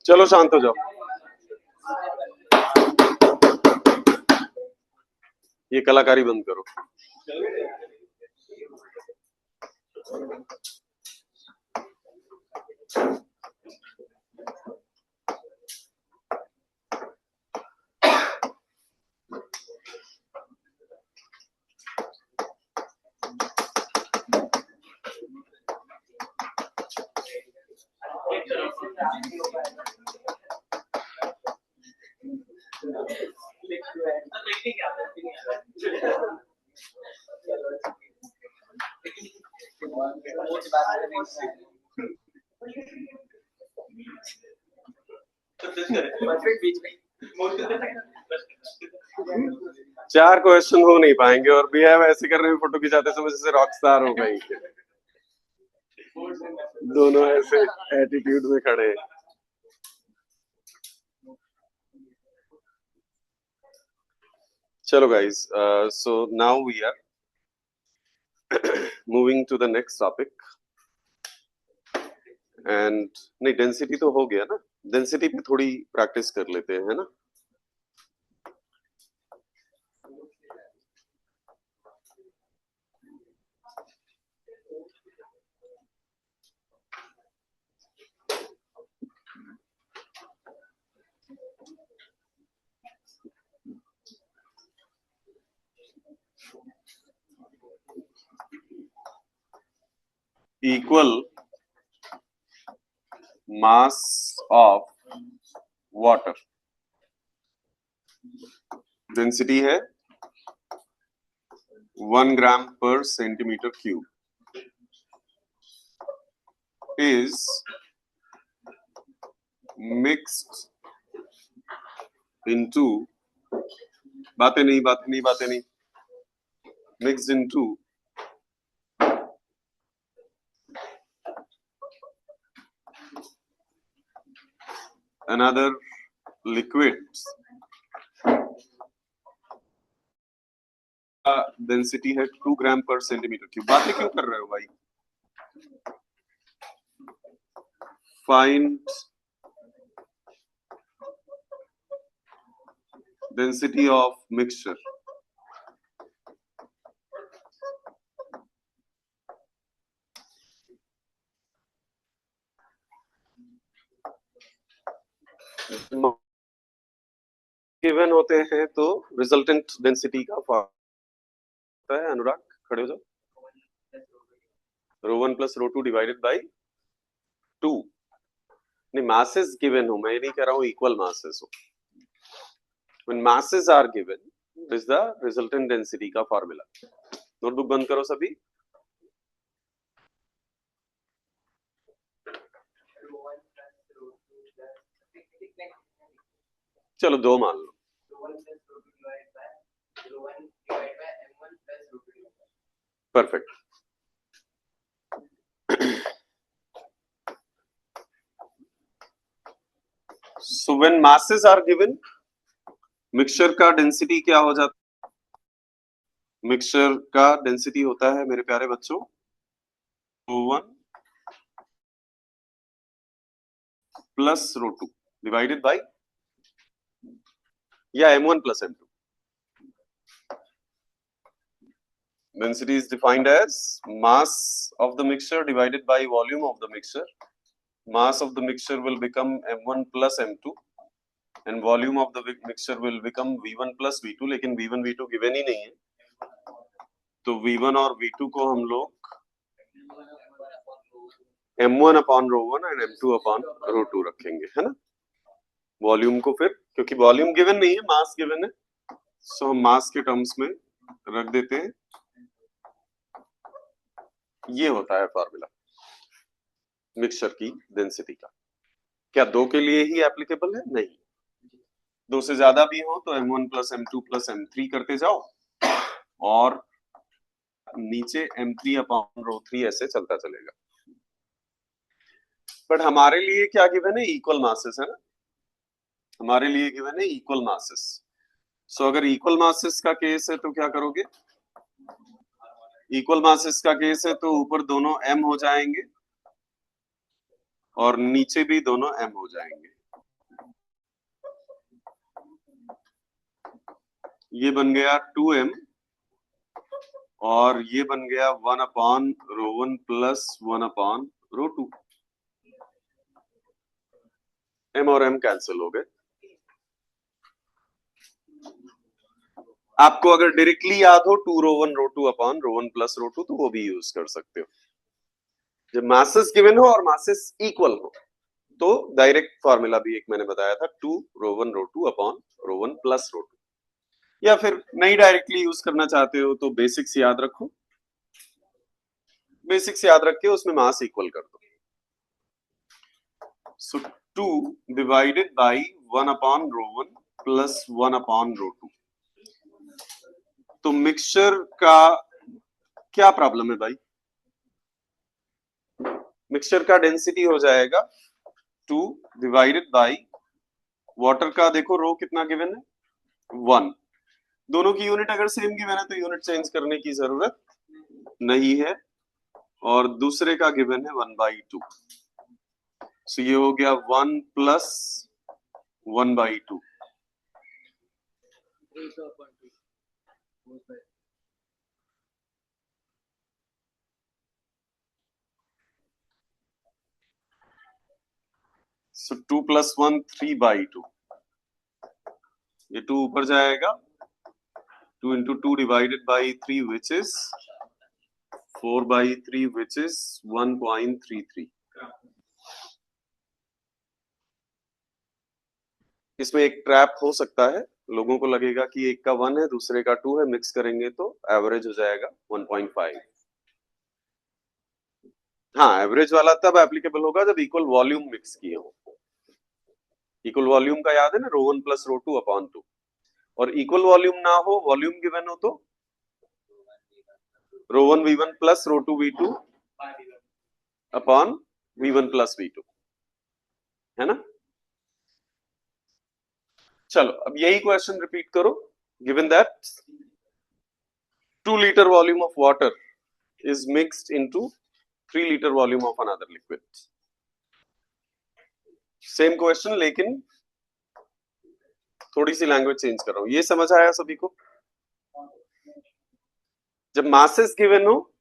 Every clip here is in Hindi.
चलो शांत हो जाओ। ये कलाकारी बंद करो। चार क्वेश्चन हो नहीं पाएंगे और बिहेव ऐसे कर रहे हैं फोटो खिंचाते समय जैसे रॉक स्टार हो गई। दोनों ऐसे एटीट्यूड में खड़े हैं। चलो guys, so now we are moving to the next topic and नहीं डेंसिटी तो हो गया ना, डेंसिटी पे थोड़ी प्रैक्टिस कर लेते हैं, है ना। Equal mass of water, density है 1 gram per centimeter cube, is mixed into बातें नहीं mixed into another liquid, density है 2 ग्राम पर सेंटीमीटर क्यूब। बातें क्यों कर रहे हो भाई? Find density of mixture. Given होते हैं तो रिजल्टेंट डेंसिटी का फॉर्मूला है। अनुराग खड़े हो जाओ। ρ1 प्लस ρ2 डिवाइडेड बाई 2। नहीं, masses given हो, मैं नहीं कह रहा हूँ इक्वल masses हो। When masses are given, this is the resultant density का फॉर्मूला। नोटबुक बंद करो सभी। चलो 2 मान लो। Perfect. So when masses are given, mixture का डेंसिटी क्या हो जाता है? मिक्सचर का डेंसिटी होता है मेरे प्यारे बच्चों ρ1 प्लस ρ2 डिवाइडेड बाई या m1 plus m2। Density is defined as mass of the mixture divided by volume of the mixture. Mass of the mixture will become m1 plus m2 and volume of the mixture will become v1 plus v2, लेकिन v1 v2 गिवन ही नहीं है, तो v1 और v2 को हम लोग m1 upon rho 1 and m2 upon rho 2 रखेंगे, है ना। वॉल्यूम को फिर, क्योंकि वॉल्यूम गिवन नहीं है, मास गिवन है, सो हम मास के टर्म्स में रख देते हैं। ये होता है फॉर्मूला मिक्सचर की डेंसिटी का। क्या दो के लिए ही एप्लीकेबल है? नहीं, दो से ज्यादा भी हो तो m1 plus m2 plus m3 करते जाओ और नीचे m3 अपॉन रो 3 ऐसे चलता चलेगा। बट हमारे लिए क्या गिवन है? इक्वल मासेस, है ना। हमारे लिए गिवन है इक्वल मासेस। सो अगर इक्वल मासेस का केस है तो क्या करोगे? इक्वल मासेस का केस है तो ऊपर दोनों m हो जाएंगे और नीचे भी दोनों m हो जाएंगे। ये बन गया 2m और ये बन गया 1 upon rho 1 plus 1 upon rho 2। m और m कैंसिल हो गए। आपको अगर डायरेक्टली याद हो 2 रो 1 रो 2 अपॉन रो 1 प्लस रो 2 तो वो भी यूज कर सकते हो। जब मासेस गिवन हो और मासेस इक्वल हो तो डायरेक्ट फॉर्मूला भी एक मैंने बताया था, 2 रो 1 रो 2 अपॉन रो 1 प्लस रो 2। या फिर नहीं डायरेक्टली यूज करना चाहते हो तो बेसिक्स याद रखो, बेसिक्स याद रख के उसमें मास इक्वल कर दो। सो 2 divided by 1 upon rho 1 plus 1 upon rho 2। तो मिक्सचर का क्या प्रॉब्लम है भाई? मिक्सचर का डेंसिटी हो जाएगा 2 डिवाइडेड बाई वाटर का, देखो रो कितना गिवन है? 1। दोनों की यूनिट अगर सेम गिवन है तो यूनिट चेंज करने की जरूरत नहीं है, और दूसरे का गिवन है 1/2। सो ये हो गया 1 प्लस 1/2। सो 2 प्लस 1 3/2। ये 2 ऊपर जाएगा, 2 into 2 divided by 3 which is 4/3 which is 1.33। इसमें एक ट्रैप हो सकता है, लोगों को लगेगा कि एक का 1 है दूसरे का 2 है, मिक्स करेंगे तो एवरेज हो जाएगा 1.5। हाँ, एवरेज वाला तब एप्लीकेबल होगा जब इक्वल वॉल्यूम मिक्स किए हो। इक्वल वॉल्यूम का याद है ना, रो 1 प्लस रो 2 अपॉन 2। और इक्वल वॉल्यूम ना हो, वॉल्यूम गिवन हो तो रो 1 v1 प्लस rho 2 v2 upon v1 plus v2, है ना। चलो अब यही क्वेश्चन रिपीट करो। Given that 2 liter volume of water is mixed into 3 liter volume of another liquid। Same question लेकिन थोड़ी सी लैंग्वेज चेंज कर रहा हूं। ये समझ आया सभी को? जब मासेस गिवन हो,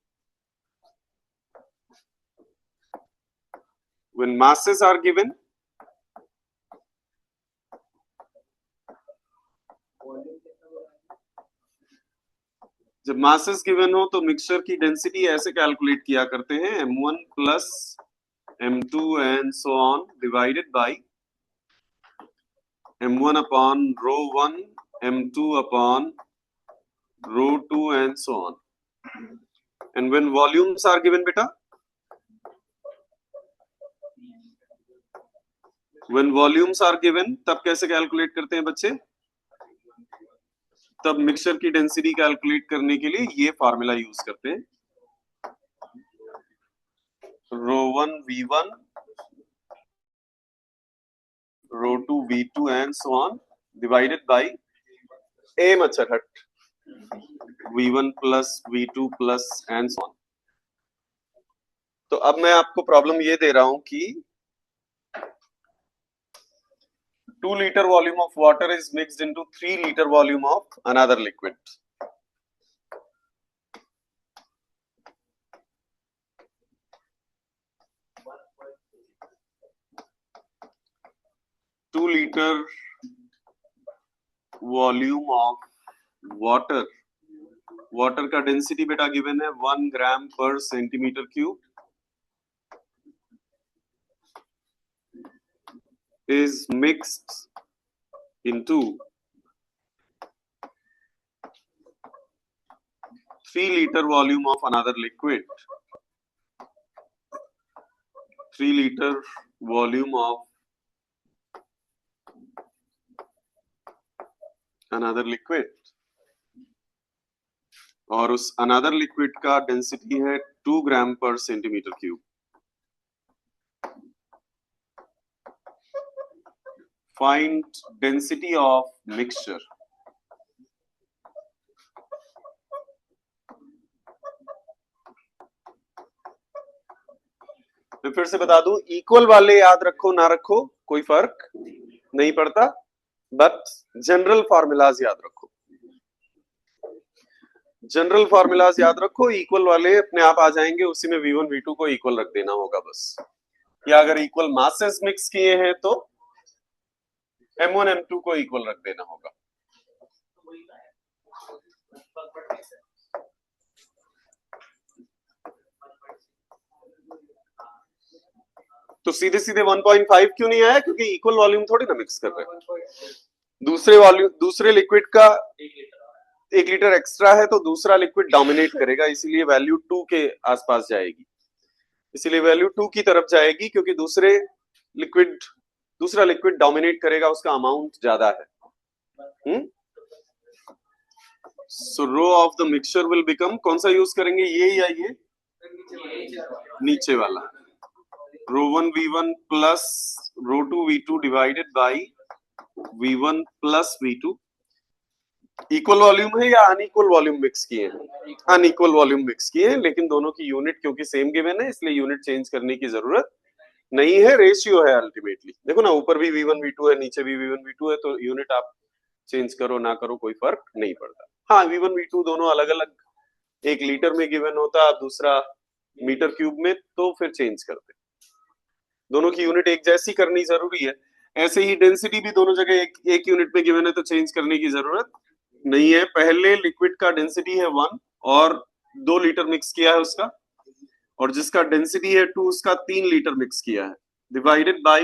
when masses are given, जब मासेस गिवन हो तो मिक्सचर की डेंसिटी ऐसे कैलकुलेट किया करते हैं, m1 plus m2 and so on divided by m1 upon rho 1 m2 upon rho 2 and so on. And when volumes are given बेटा, व्हेन वॉल्यूम्स आर गिवन तब कैसे कैलकुलेट करते हैं बच्चे? तब मिक्सचर की डेंसिटी कैलकुलेट करने के लिए ये फार्मूला यूज करते हैं, rho 1 v1 rho 2 v2 and so on divided by a मच्छर हट v1 plus v2 plus and so on. तो अब मैं आपको प्रॉब्लम ये दे रहा हूं कि 2 liter volume of water is mixed into 3 liter volume of another liquid। liter volume of water, water का डेंसिटी बेटा गिवन है 1 ग्राम पर centimetre cube, is mixed into 3 liter volume of another liquid. 3 liter volume of another liquid, और उस अनदर लिक्विड का डेंसिटी है 2 ग्राम पर centimetre cube. Find density of mixture. मैं फिर से बता दूं, इक्वल वाले याद रखो ना रखो कोई फर्क नहीं पड़ता, बट जनरल फॉर्मूलाज याद रखो. जनरल फॉर्मूलाज याद रखो, इक्वल वाले अपने आप आ जाएंगे, उसी में V1 V2 को इक्वल रख देना होगा बस. या अगर इक्वल मासेस मिक्स किए हैं तो M1 M2 को इक्वल रख देना होगा. तो सीधे सीधे 1.5 क्यों नहीं आया? क्योंकि इक्वल वॉल्यूम थोड़ी ना मिक्स कर रहे हैं. दूसरे लिक्विड का 1 लीटर एक्स्ट्रा है तो दूसरा लिक्विड डोमिनेट करेगा, इसीलिए वैल्यू 2 के आसपास जाएगी. इसीलिए वैल्यू 2 की तरफ जाएगी, क्योंकि दूसरा लिक्विड डोमिनेट करेगा, उसका अमाउंट ज्यादा है. So rho of the mixture will become, कौन सा यूज करेंगे, ये या ये? नीचे वाला. रो 1 V1 प्लस rho 2 V2 divided by V1 plus V2. Equal volume है या अनइक्वल वॉल्यूम मिक्स किए हैं? अनइक्वल वॉल्यूम मिक्स किए हैं, लेकिन दोनों की यूनिट क्योंकि सेम गिवन है, इसलिए यूनिट चेंज करने की जरूरत नहीं है. रेशियो है अल्टीमेटली. देखो ना, ऊपर भी V1 V2 है, नीचे भी V1 V2 है, तो यूनिट आप चेंज करो ना करो कोई फर्क नहीं पड़ता. हाँ, V1 V2 दोनों अलग अलग, 1 लीटर में गिवन होता, दूसरा मीटर क्यूब में, तो फिर चेंज करते. दोनों की यूनिट एक जैसी करनी जरूरी है. ऐसे ही डेंसिटी भी दोनों जगह एक यूनिट में गिवन है, तो चेंज करने की जरूरत नहीं है. पहले लिक्विड का डेंसिटी है 1 और 2 लीटर मिक्स किया है उसका, और जिसका डेंसिटी है 2 उसका 3 लीटर मिक्स किया है, डिवाइडेड बाय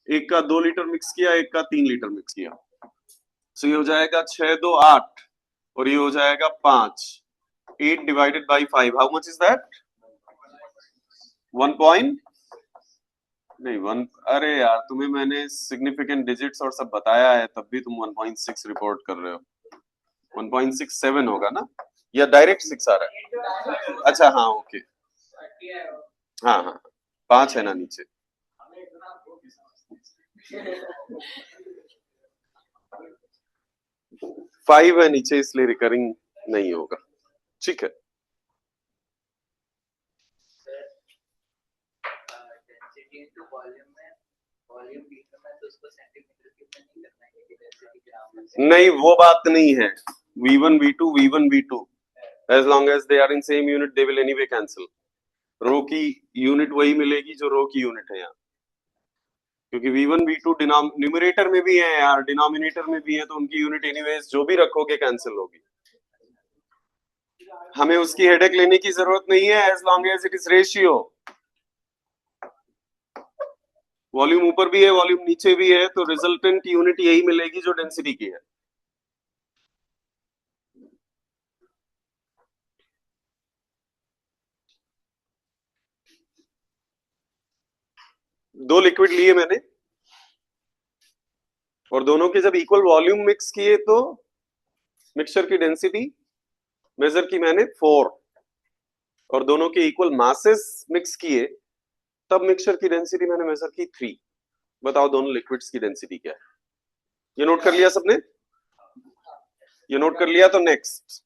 एक का 2 लीटर मिक्स किया, एक का 3 लीटर मिक्स किया. सो ये हो जाएगा 6 2 8 और ये हो जाएगा 5. 8 divided by 5, how much is that? 1 नहीं 1. अरे यार, तुम्हें मैंने सिग्निफिकेंट डिजिट्स और सब बताया है, तब भी तुम 1.6 रिपोर्ट कर रहे हो. 1.67 होगा ना, या डायरेक्ट 6 आ रहा है? अच्छा हाँ, ओके. हाँ हाँ, 5 है ना नीचे. फाइव है नीचे, इसलिए रिकरिंग नहीं होगा. ठीक है. नहीं, वो बात नहीं है. V1 V2 as long as they are in same unit they will anyway cancel. रो की यूनिट वही मिलेगी जो रो की यूनिट है यहाँ, क्योंकि V1 V2 न्यूमरेटर में भी है यार, डिनोमिनेटर में भी है, तो उनकी यूनिट एनीवेज जो भी रखोगे कैंसिल होगी. हमें उसकी हेडेक लेने की जरूरत नहीं है, as long as it is ratio. Volume ऊपर भी है, वॉल्यूम नीचे भी है, तो रिजल्टेंट यूनिट यही मिलेगी जो डेंसिटी की है. दो लिक्विड लिए मैंने, और दोनों के जब इक्वल वॉल्यूम मिक्स किए तो मिक्सचर की डेंसिटी मेजर की मैंने 4, और दोनों के इक्वल मासेस मिक्स किए तब मिक्सचर की डेंसिटी मैंने मेजर की 3. बताओ दोनों लिक्विड्स की डेंसिटी क्या है? ये नोट कर लिया सबने? ये नोट कर लिया तो नेक्स्ट.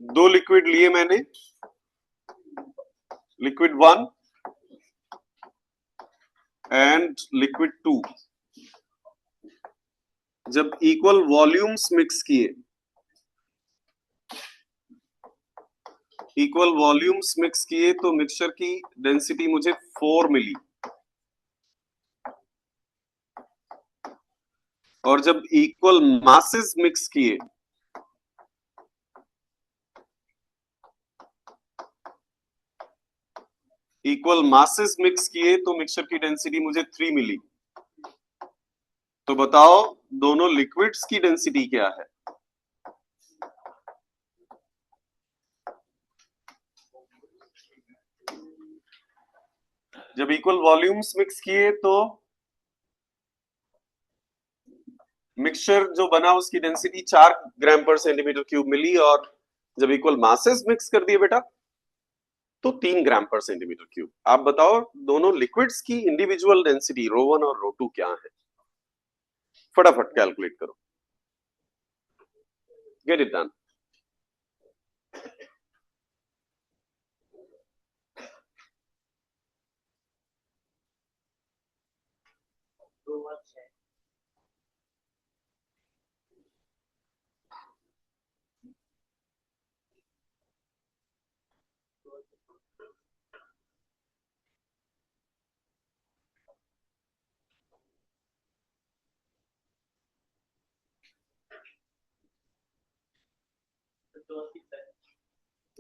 दो लिक्विड लिए मैंने, लिक्विड 1 एंड लिक्विड 2. जब इक्वल वॉल्यूम्स मिक्स किए इक्वल वॉल्यूम्स मिक्स किए तो मिक्सचर की डेंसिटी मुझे 4 मिली, और जब इक्वल मासेस मिक्स किए तो मिक्सचर की डेंसिटी मुझे 3 मिली। तो बताओ दोनों लिक्विड्स की डेंसिटी क्या है? जब इक्वल वॉल्यूम्स मिक्स किए तो मिक्सचर जो बना उसकी डेंसिटी 4 ग्राम पर सेंटीमीटर क्यूब मिली, और जब इक्वल मासेस मिक्स कर दिए बेटा तो 3 ग्राम पर सेंटीमीटर क्यूब। आप बताओ दोनों लिक्विड्स की इंडिविजुअल डेंसिटी रो 1 और रो 2 क्या है? फटाफट कैलकुलेट करो, गेट इट डन।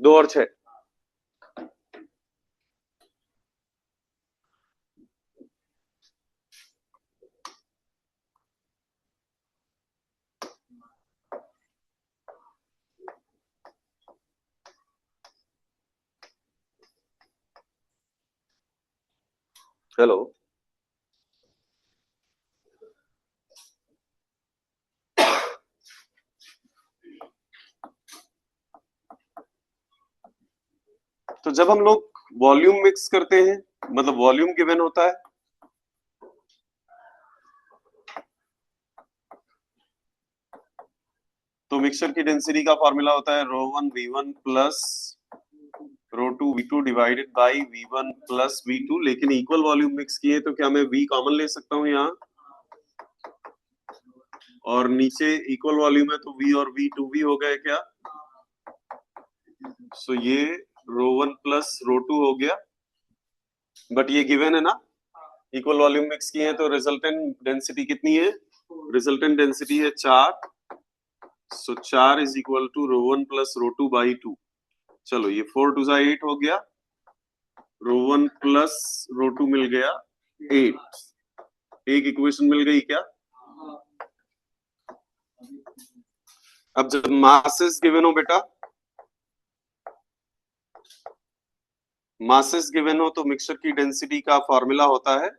दो और छह। हेलो, तो जब हम लोग वॉल्यूम मिक्स करते हैं, मतलब वॉल्यूम गिवन होता है, तो मिक्सचर की डेंसिटी का फॉर्मूला होता है रो 1 v1 प्लस rho 2 v2 divided by v1 plus v2। लेकिन इक्वल वॉल्यूम मिक्स किए तो क्या मैं v कॉमन ले सकता हूं यहाँ, और नीचे इक्वल वॉल्यूम है तो v और v 2v हो गए क्या? सो ये रो 1 प्लस रो 2 हो गया, बट ये गिवन है ना, इक्वल वॉल्यूम मिक्स किए हैं तो रिजल्टेंट डेंसिटी कितनी है? रिजल्टेंट डेंसिटी है 4। So 4 is equal to rho 1 plus rho 2 by 2। चलो ये 4 2 जा 8 हो गया, रो 1 प्लस रो 2 मिल गया 8। एक इक्वेशन मिल गई क्या? अब जब मासेस गिवन हो बेटा, मासेस गिवन हो तो मिक्सचर की डेंसिटी का फॉर्मूला होता है,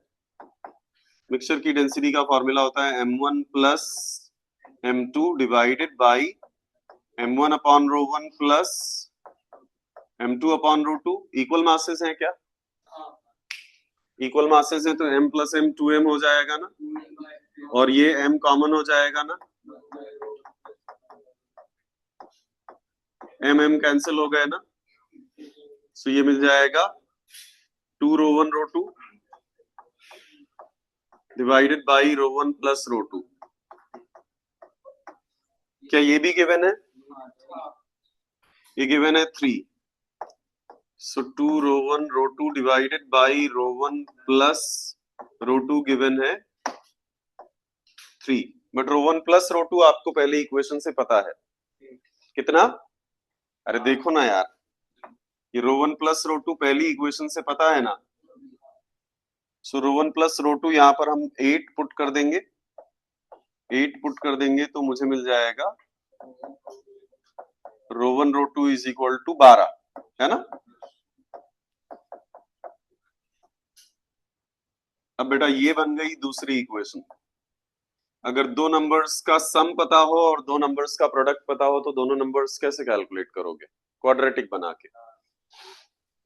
मिक्सचर की डेंसिटी का फॉर्मूला होता है m1 plus m2 divided by m1 upon rho 1 plus m2 upon rho 2। Equal masses हैं क्या? इक्वल मासेस हैं तो m प्लस m 2m हो जाएगा ना, और ये m कॉमन हो जाएगा ना, m कैंसिल हो गए ना, सो ये मिल जाएगा 2 रो 1 रो 2 divided by rho 1 plus rho 2। क्या ये भी गिवन है? ये गिवन है 3। सो 2 रो 1 रो 2 divided by rho 1 plus rho 2 given है 3। बट रो 1 प्लस रो 2 आपको पहले इक्वेशन से पता है कितना? अरे देखो ना यार, ये रो 1 प्लस रो 2 पहली इक्वेशन से पता है ना। सो रो 1 प्लस रो 2 यहाँ पर हम 8 पुट कर देंगे, 8 पुट कर देंगे तो मुझे मिल जाएगा रो 1 रो 2 इज इक्वल टू 12, है ना। अब बेटा ये बन गई दूसरी इक्वेशन। अगर दो नंबर्स का सम पता हो और दो नंबर्स का प्रोडक्ट पता हो तो दोनों नंबर्स कैसे कैलकुलेट करोगे? क्वाड्रेटिक बना के।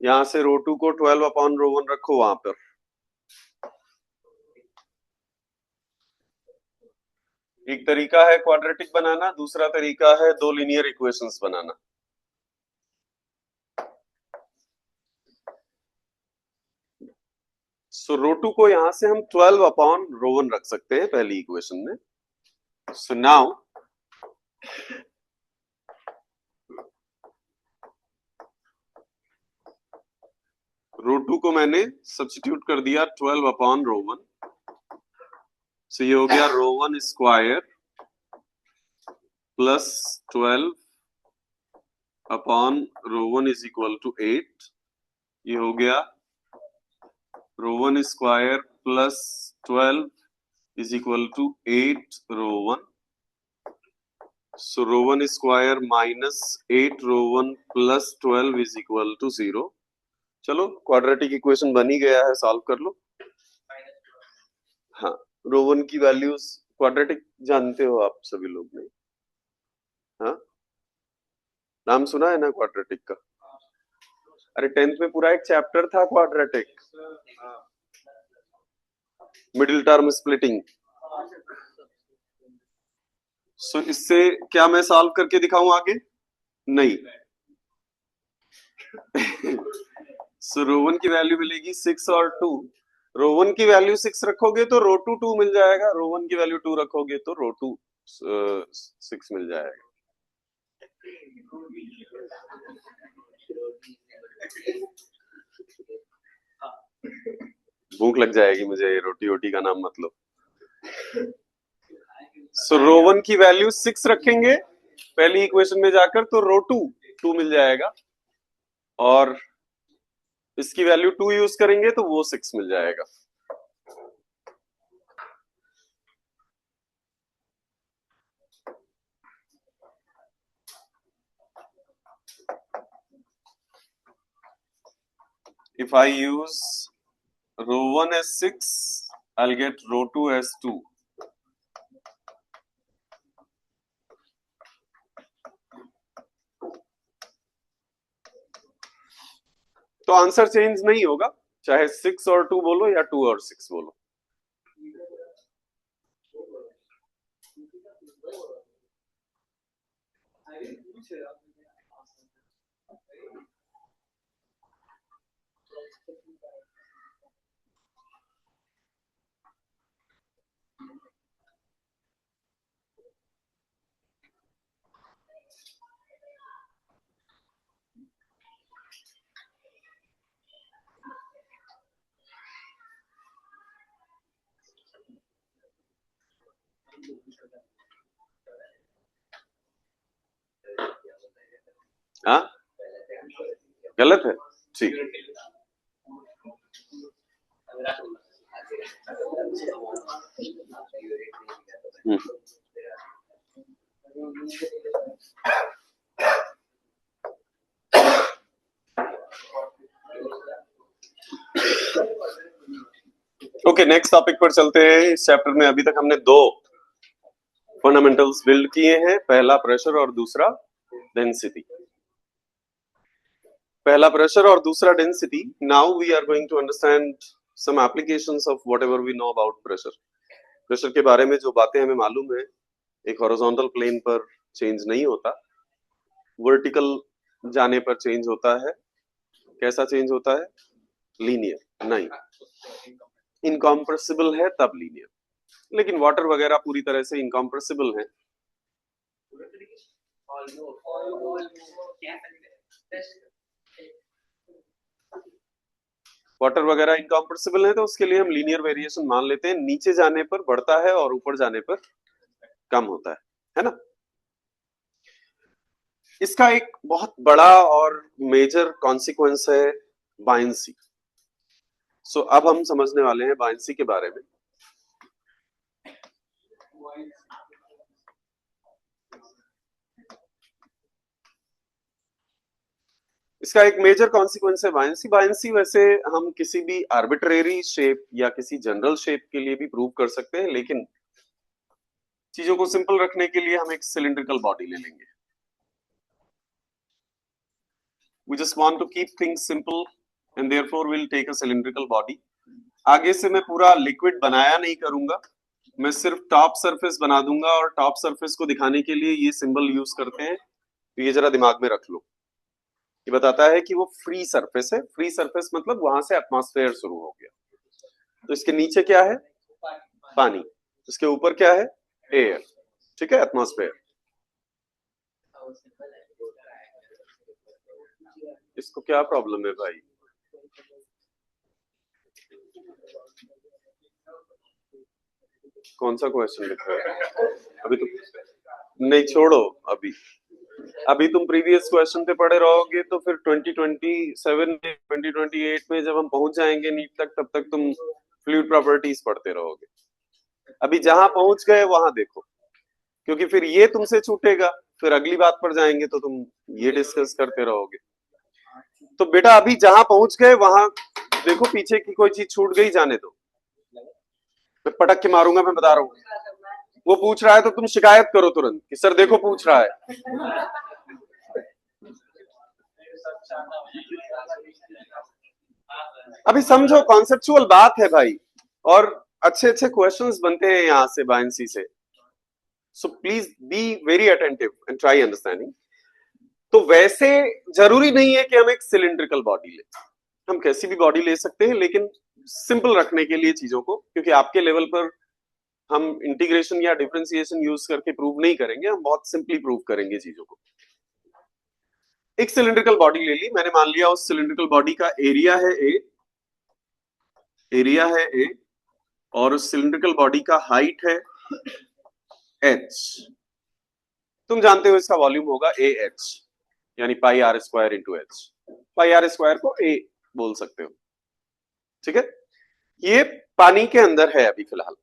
यहां से रो 2 को 12 अपॉन रो 1 रखो वहां पर, एक तरीका है क्वाड्रेटिक बनाना, दूसरा तरीका है दो लीनियर इक्वेशंस बनाना। सो रो 2 को यहां से हम 12 अपॉन रो 1 रख सकते हैं पहली इक्वेशन में। सो नाउ 2 को मैंने सब्स्टिट्यूट कर दिया 12 अपॉन रो 1, सो ये हो गया rho 1 square plus 12 upon rho 1 is equal to 8, ये हो गया rho 1 square plus 12 is equal to 8 rho 1, so rho 1 square minus 8 rho 1 plus 12 is equal to 0। चलो क्वाड्रेटिक इक्वेशन बन ही गया है, सॉल्व कर लो। हाँ, रो 1 की वैल्यूज क्वाड्रेटिक जानते हो आप सभी लोग ने, हाँ नाम सुना है ना क्वाड्रेटिक का? अरे 10th में पूरा एक चैप्टर था क्वाड्रेटिक, मिडिल टर्म स्प्लिटिंग। सो इससे क्या मैं सॉल्व करके दिखाऊं आगे? नहीं। सो रो 1 की वैल्यू मिलेगी 6 और 2, रो 1 की वैल्यू 6 रखोगे तो रो 2 2 मिल जाएगा, रो 1 की वैल्यू 2 रखोगे तो रो 2 6 मिल जाएगा। भूख लग जाएगी मुझे, रोटी वोटी का नाम मत लो। सो रो 1 की वैल्यू 6 रखेंगे पहली इक्वेशन में जाकर तो रो 2 2 मिल जाएगा, और इसकी वैल्यू 2 यूज करेंगे तो वो 6 मिल जाएगा। If I use row 1 as 6, I'll get row 2 as 2. तो आंसर चेंज नहीं होगा, चाहे 6 और 2 बोलो या 2 और 6 बोलो। हाँ गलत है, ठीक। ओके, नेक्स्ट टॉपिक पर चलते हैं। इस चैप्टर में अभी तक हमने 2 फंडामेंटल्स बिल्ड किए हैं, पहला प्रेशर और दूसरा डेंसिटी। पहला प्रेशर और दूसरा density. Now we are going to understand some applications of whatever we know about pressure. Pressure के बारे में जो बातें हमें मालूम है, एक हॉरिजॉन्टल प्लेन पर चेंज नहीं होता, वर्टिकल जाने पर चेंज होता है। कैसा चेंज होता है? लीनियर नहीं, इनकॉम्प्रेसिबल है तब लीनियर, लेकिन वाटर वगैरह पूरी तरह से इनकॉम्प्रेसिबल है। वाटर वगैरह इनकॉम्प्रेसिबल है तो उसके लिए हम लीनियर वेरिएशन मान लेते हैं, नीचे जाने पर बढ़ता है और ऊपर जाने पर कम होता है ना। इसका एक बहुत बड़ा और मेजर कॉन्सिक्वेंस है बायंसी। सो अब हम समझने वाले हैं बायंसी के बारे में। इसका एक मेजर कॉन्सिक्वेंस है बायंसी। बायंसी वैसे हम किसी भी आर्बिट्रेरी शेप या किसी जनरल शेप के लिए भी प्रूव कर सकते हैं, लेकिन चीजों को सिंपल रखने के लिए हम एक सिलिंड्रिकल बॉडी ले लेंगे। We just want to keep things simple and therefore we'll take a cylindrical body. आगे से मैं पूरा लिक्विड बनाया नहीं करूंगा, मैं सिर्फ टॉप सरफेस बना दूंगा, और टॉप सरफेस को दिखाने के लिए ये सिंबल यूज करते हैं, तो ये जरा दिमाग में रख लो। ये बताता है कि वो फ्री सरफेस है। फ्री सरफेस मतलब वहां से एटमॉस्फेयर शुरू हो गया, तो इसके नीचे क्या है? पानी। इसके ऊपर क्या है? एयर। ठीक है, एटमॉस्फेयर। इसको क्या प्रॉब्लम है भाई? कौन सा क्वेश्चन लिख रहे हो अभी? तो नहीं, छोड़ो अभी। अभी तुम प्रीवियस क्वेश्चन पे पढ़े रहोगे तो फिर 2027 में 2028 में जब हम पहुंच जाएंगे नीट तक, तब तक तुम फ्लूइड प्रॉपर्टीज पढ़ते रहोगे। अभी जहां पहुंच गए वहां देखो, क्योंकि फिर ये तुमसे छूटेगा, फिर अगली बात पर जाएंगे तो तुम ये डिस्कस करते रहोगे। तो बेटा अभी जहां पहुंच गए वहां देखो, पीछे की कोई चीज छूट गई जाने दो, मैं पटक के मारूंगा, मैं बता रहा हूँ। वो पूछ रहा है तो तुम शिकायत करो तुरंत कि सर देखो पूछ रहा है। अभी समझो, कॉन्सेप्चुअल बात है भाई, और अच्छे अच्छे क्वेश्चंस बनते हैं यहाँ से बायंसी से। So please be very attentive and try understanding. तो वैसे जरूरी नहीं है कि हम एक सिलिंड्रिकल बॉडी ले, हम कैसी भी बॉडी ले सकते हैं, लेकिन सिंपल रखने के लिए चीजों को, क्योंकि आपके लेवल पर हम इंटीग्रेशन या डिफरेंशिएशन यूज करके प्रूव नहीं करेंगे, हम बहुत सिंपली प्रूव करेंगे चीजों को। एक सिलिंड्रिकल बॉडी ले ली मैंने, मान लिया उस सिलिंड्रिकल बॉडी का एरिया है ए, एरिया है ए, और उस सिलिंड्रिकल बॉडी का हाइट है एच। तुम जानते हो इसका वॉल्यूम होगा ए एच, यानी pi are square into H. Pi are square को ए बोल सकते हो, ठीक है। ये पानी के अंदर है अभी फिलहाल।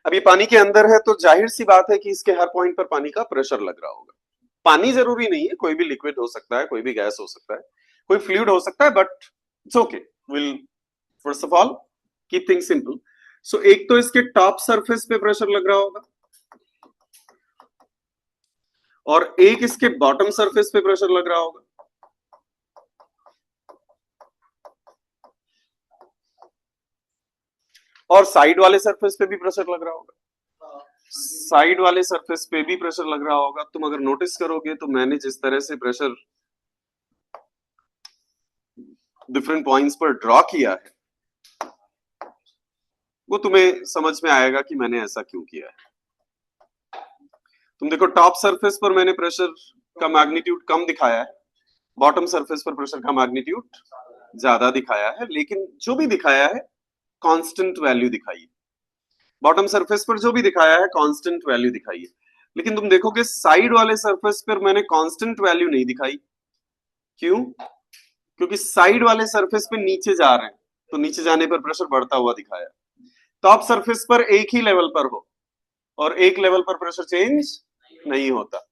अभी पानी के अंदर है तो जाहिर सी बात है कि इसके हर पॉइंट पर पानी का प्रेशर लग रहा होगा। पानी जरूरी नहीं है, कोई भी लिक्विड हो सकता है, कोई भी गैस हो सकता है, कोई फ्लूइड हो सकता है, but it's okay. Will first of all keep things simple. So एक तो इसके टॉप सरफेस पे प्रेशर लग रहा होगा, और एक इसके बॉटम सरफेस पे प्रेशर लग रहा होगा। और साइड वाले सरफेस पे भी प्रेशर लग रहा होगा, साइड वाले सरफेस पे भी प्रेशर लग रहा होगा। तुम अगर नोटिस करोगे तो मैंने जिस तरह से प्रेशर डिफरेंट पॉइंट्स पर ड्रॉ किया है, वो तुम्हें समझ में आएगा कि मैंने ऐसा क्यों किया है। तुम देखो, टॉप सरफेस पर मैंने प्रेशर का मैग्नीट्यूड कम दिखाया है, बॉटम सरफेस पर प्रेशर का मैग्नीट्यूड ज्यादा दिखाया है, लेकिन जो भी दिखाया है कांस्टेंट वैल्यू दिखाई है। बॉटम सरफेस पर जो भी दिखाया है कांस्टेंट वैल्यू दिखाई है, लेकिन तुम देखोगे साइड वाले सरफेस पर मैंने कांस्टेंट वैल्यू नहीं दिखाई। क्यों? क्योंकि साइड वाले सरफेस पे नीचे जा रहे हैं, तो नीचे जाने पर प्रेशर बढ़ता हुआ दिखाया। टॉप सरफेस पर एक ही लेवल पर हो और एक लेवल पर प्रेशर चेंज नहीं होता,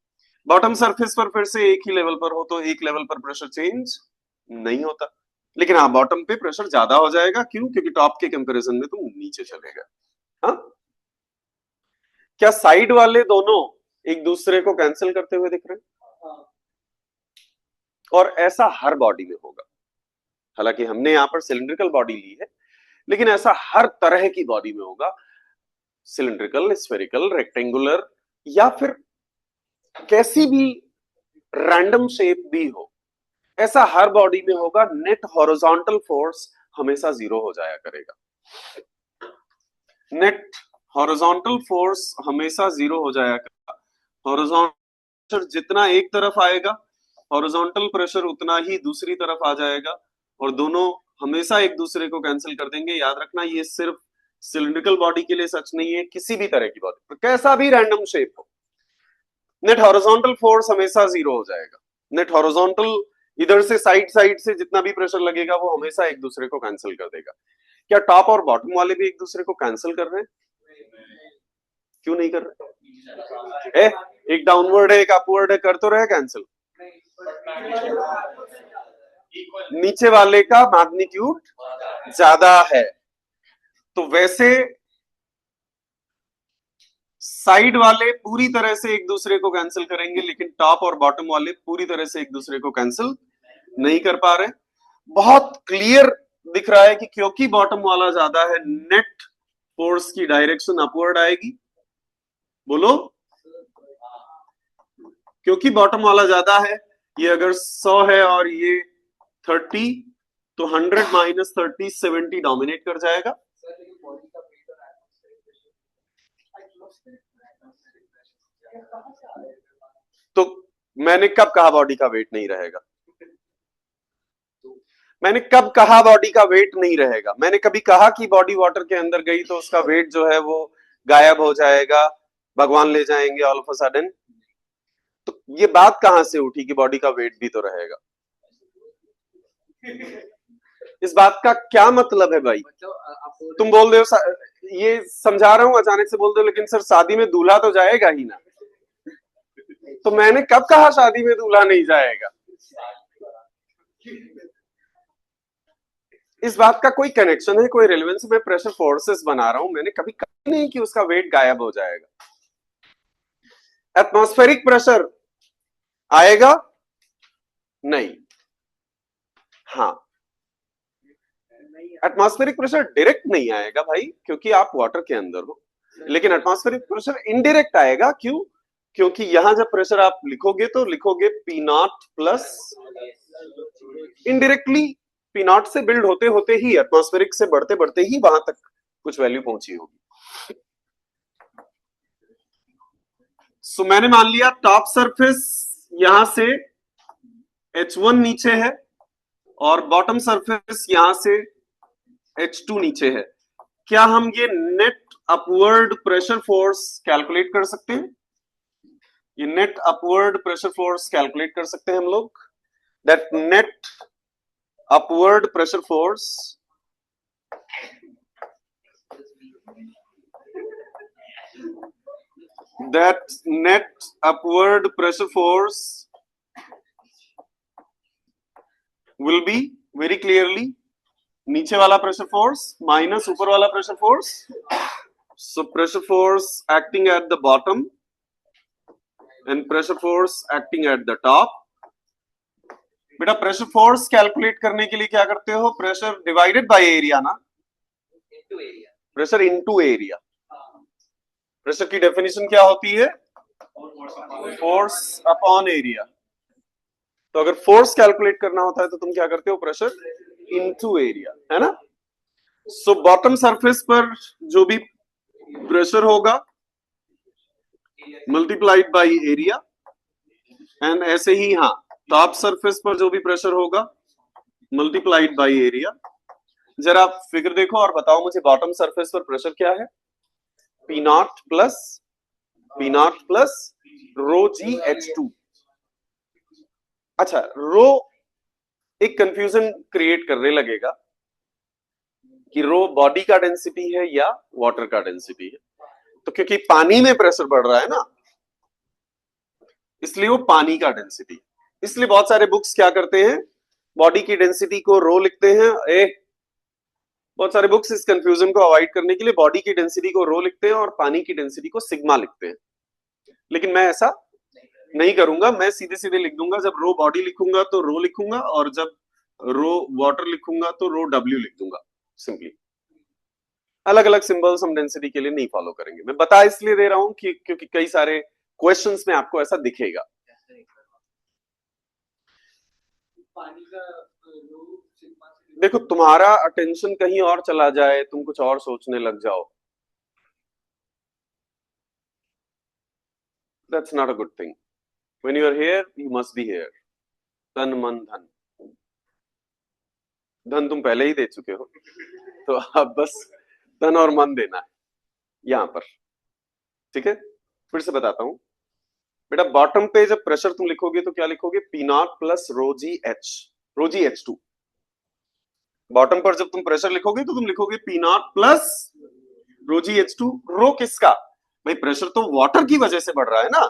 बॉटम सरफेस पर फिर से एक ही लेवल पर हो तो एक लेवल पर प्रेशर चेंज नहीं होता। लेकिन हाँ, बॉटम पे प्रेशर ज्यादा हो जाएगा। क्यों? क्योंकि टॉप के कंपैरिजन में तुम नीचे चलेगा। हाँ, क्या साइड वाले दोनों एक दूसरे को कैंसिल करते हुए दिख रहे हैं? और ऐसा हर बॉडी में होगा। हालांकि हमने यहां पर सिलिंड्रिकल बॉडी ली है, लेकिन ऐसा हर तरह की बॉडी में होगा, सिलिंड्रिकल, स्फेरिकल, रेक्टेंगुलर, या फिर कैसी भी रैंडम शेप भी हो, ऐसा हर बॉडी में होगा। नेट हॉरिजॉन्टल फोर्स हमेशा जीरो हो जाया करेगा। नेट हॉरिजॉन्टल फोर्स हमेशा जीरो हो जाया करेगा। हॉरिजॉन्टल जितना एक तरफ आएगा, हॉरिजॉन्टल प्रेशर उतना ही दूसरी तरफ आ जाएगा, और दोनों हमेशा एक दूसरे को कैंसिल कर देंगे। याद रखना, ये सिर्फ सिलिंड्रिकल बॉडी के लिए सच नहीं है, किसी भी तरह की बॉडी, कैसा भी रैंडम शेप हो, नेट हॉरिजॉन्टल फोर्स हमेशा जीरो हो जाएगा। नेट हॉरिजॉन्टल इधर से साइड साइड से जितना भी प्रेशर लगेगा वो हमेशा एक दूसरे को कैंसिल कर देगा। क्या टॉप और बॉटम वाले भी एक दूसरे को कैंसिल कर रहे हैं? क्यों नहीं कर रहे? एक डाउनवर्ड है, एक अपवर्ड है, कर तो रहे कैंसिल। नीचे वाले का मैग्नीट्यूड ज्यादा है, तो वैसे साइड वाले पूरी तरह से एक दूसरे को कैंसिल करेंगे, लेकिन टॉप और बॉटम वाले पूरी तरह से एक दूसरे को कैंसिल नहीं कर पा रहे। बहुत क्लियर दिख रहा है कि क्योंकि बॉटम वाला ज्यादा है, नेट फोर्स की डायरेक्शन अपवर्ड आएगी। बोलो, क्योंकि बॉटम वाला ज्यादा है, ये अगर 100 है और ये 30, तो 100 माइनस 30 70 डोमिनेट कर जाएगा। तो मैंने कब कहा बॉडी का वेट नहीं रहेगा? मैंने कब कहा बॉडी का वेट नहीं रहेगा? मैंने कभी कहा कि बॉडी वाटर के अंदर गई तो उसका वेट जो है वो गायब हो जाएगा, भगवान ले जाएंगे ऑल ऑफ अ सडन? तो ये बात कहां से उठी कि बॉडी का वेट भी तो रहेगा? इस बात का क्या मतलब है भाई? तुम बोल रहे हो, ये समझा रहा हूं, अचानक से बोल दो लेकिन सर शादी में दूल्हा तो जाएगा ही ना। तो मैंने कब कहा शादी में दूल्हा नहीं जाएगा? इस बात का कोई कनेक्शन है, कोई रिलेवेंस? मैं प्रेशर फोर्सेस बना रहा हूं, मैंने कभी कहा नहीं कि उसका वेट गायब हो जाएगा। एटमॉस्फेरिक प्रेशर आएगा नहीं? हाँ, एटमॉस्फेरिक प्रेशर डायरेक्ट नहीं आएगा भाई, क्योंकि आप वाटर के अंदर हो। लेकिन एटमॉस्फेरिक प्रेशर इनडायरेक्ट आएगा। क्यों? क्योंकि यहां जब प्रेशर आप लिखोगे तो लिखोगे P naught plus, indirectly P not से बिल्ड होते होते ही, एटमॉस्फेरिक से बढ़ते बढ़ते ही वहां तक कुछ वैल्यू पहुंची होगी। सो मैंने मान लिया टॉप सरफेस यहां से H1 नीचे है और बॉटम सरफेस यहां से H2 नीचे है। क्या हम ये net upward pressure force calculate कर सकते हैं? ये net upward pressure force calculate कर सकते हैं हम लोग। That net upward pressure force will be very clearly नीचे वाला प्रेशर फोर्स माइनस ऊपर वाला pressure force. So pressure force acting at the bottom and pressure force acting at the top. बेटा प्रेशर फोर्स कैलकुलेट करने के लिए क्या करते हो? प्रेशर डिवाइडेड बाय एरिया ना, प्रेशर इनटू एरिया। प्रेशर की डेफिनेशन क्या होती है? Force upon area. तो अगर फोर्स कैलकुलेट करना होता है तो तुम क्या करते हो? प्रेशर इनटू एरिया, है ना? सो बॉटम सरफेस पर जो भी प्रेशर होगा मल्टीप्लाइड बाय एरिया, एंड ऐसे ही हाँ टॉप सरफेस पर जो भी प्रेशर होगा मल्टीप्लाइड बाय एरिया। जरा आप फिगर देखो और बताओ मुझे बॉटम सरफेस पर प्रेशर क्या है? P naught plus rho g H2। अच्छा, रो एक कंफ्यूजन क्रिएट करने लगेगा कि रो बॉडी का डेंसिटी है या वाटर का डेंसिटी है। तो क्योंकि पानी में प्रेशर बढ़ रहा है ना, इसलिए वो पानी का डेंसिटी। इसलिए बहुत सारे बुक्स क्या करते हैं, बॉडी की डेंसिटी को रो लिखते हैं। बहुत सारे बुक्स इस कंफ्यूजन को अवॉइड करने के लिए बॉडी की डेंसिटी को रो लिखते हैं और पानी की डेंसिटी को सिग्मा लिखते हैं। लेकिन मैं ऐसा नहीं करूंगा, मैं सीधे सीधे लिख दूंगा। जब रो बॉडी लिखूंगा तो रो लिखूंगा, और जब रो वाटर लिखूंगा तो रो W लिख दूंगा। सिंपली अलग अलग सिंबल्स हम डेंसिटी के लिए नहीं फॉलो करेंगे। मैं बता इसलिए दे रहा हूं कि क्योंकि कई सारे क्वेश्चंस में आपको ऐसा दिखेगा। देखो तुम्हारा अटेंशन कहीं और चला जाए, तुम कुछ और सोचने लग जाओ, that's not a good thing. When you are here, you must be here. तन मन धन, धन तुम पहले ही दे चुके हो, तो अब बस तन और मन देना है यहां पर। ठीक है, फिर से बताता हूं बेटा। बॉटम पे जब प्रेशर तुम लिखोगे तो क्या लिखोगे? P naught plus rho g H2। Bottom पर जब तुम प्रेशर लिखोगे तो तुम लिखोगे P naught plus rho g H2। Rho किसका? भाई प्रेशर तो वाटर की वजह से बढ़ रहा है ना,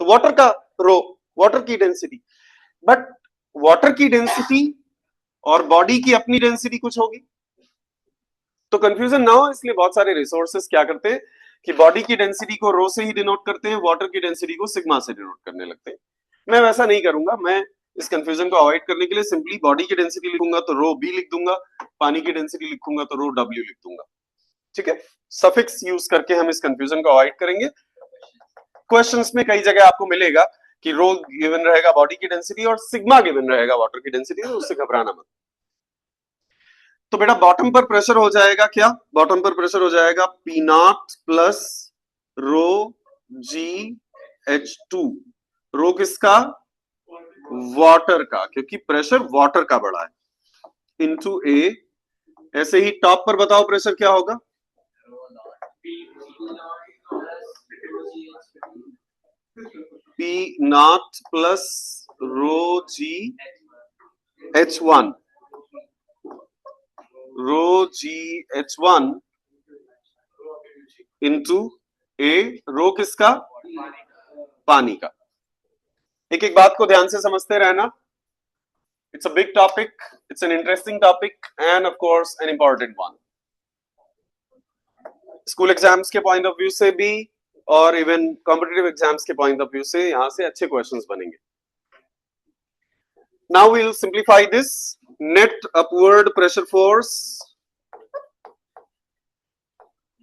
तो वाटर का रो, वाटर की डेंसिटी। बट वाटर की डेंसिटी और बॉडी की अपनी डेंसिटी कुछ होगी, तो कंफ्यूजन ना हो इसलिए बहुत सारे रिसोर्सेस क्या करते हैं कि बॉडी की डेंसिटी को रो से ही डिनोट करते हैं, वाटर की डेंसिटी को सिग्मा से डिनोट करने लगते हैं। मैं वैसा नहीं करूंगा। मैं इस कंफ्यूजन को अवॉइड करने के लिए सिंपली बॉडी की डेंसिटी लिखूंगा तो रो B लिख दूंगा, पानी की डेंसिटी लिखूंगा तो रो W लिख दूंगा। ठीक है, सफिक्स यूज करके हम इस कंफ्यूजन को अवॉइड करेंगे। क्वेश्चंस में कई जगह आपको मिलेगा कि रो गिवन रहेगा बॉडी की डेंसिटी और सिग्मा गिवन रहेगा वाटर की डेंसिटी, तो उससे घबराना मत। तो बेटा बॉटम पर प्रेशर हो जाएगा क्या? बॉटम पर प्रेशर हो जाएगा P naught plus rho g H2। Rho किसका? वाटर का, क्योंकि प्रेशर वाटर का बढ़ा है। इंटू ए, ऐसे ही टॉप पर बताओ प्रेशर क्या होगा? P naught plus rho G H1, rho G H1 into A, rho किसका? पानी का। एक एक बात को ध्यान से समझते रहना। It's a big topic, it's an interesting topic, and of course an important one. School exams के पॉइंट ऑफ व्यू से भी और इवन कॉम्पिटिटिव एग्जाम्स के पॉइंट ऑफ व्यू से यहां से अच्छे क्वेश्चंस बनेंगे। Now we will simplify this. Net upward pressure force,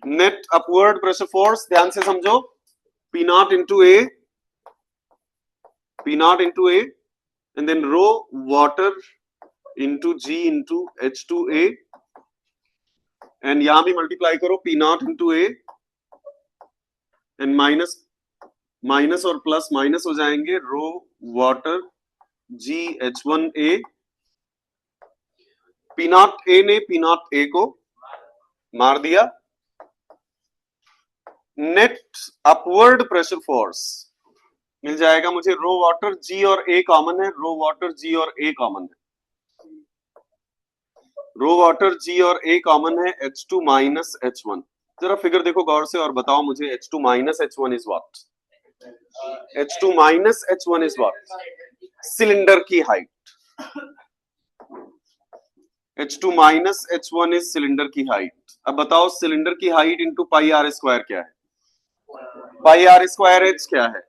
net upward pressure force ध्यान से समझो, P naught into a, P naught into a and then rho water into G into H2A, and यहां भी मल्टीप्लाई करो P naught into A, and minus minus और प्लस माइनस हो जाएंगे, rho water G H1A। P naught A ने P नॉट ए को मार दिया। नेट अपवर्ड प्रेशर फोर्स मिल जाएगा मुझे, रो वाटर जी और ए कॉमन है, रो वाटर जी और ए कॉमन है, रो वाटर जी और ए कॉमन है, H2 माइनस H1। जरा फिगर देखो गौर से और बताओ मुझे H2 minus H1 is what? H2 minus H1 is what? Cylinder की height. H2 minus H1 is cylinder की हाइट। अब बताओ सिलेंडर की height into pi are square क्या है? पाई आर स्क्वायर एच क्या है?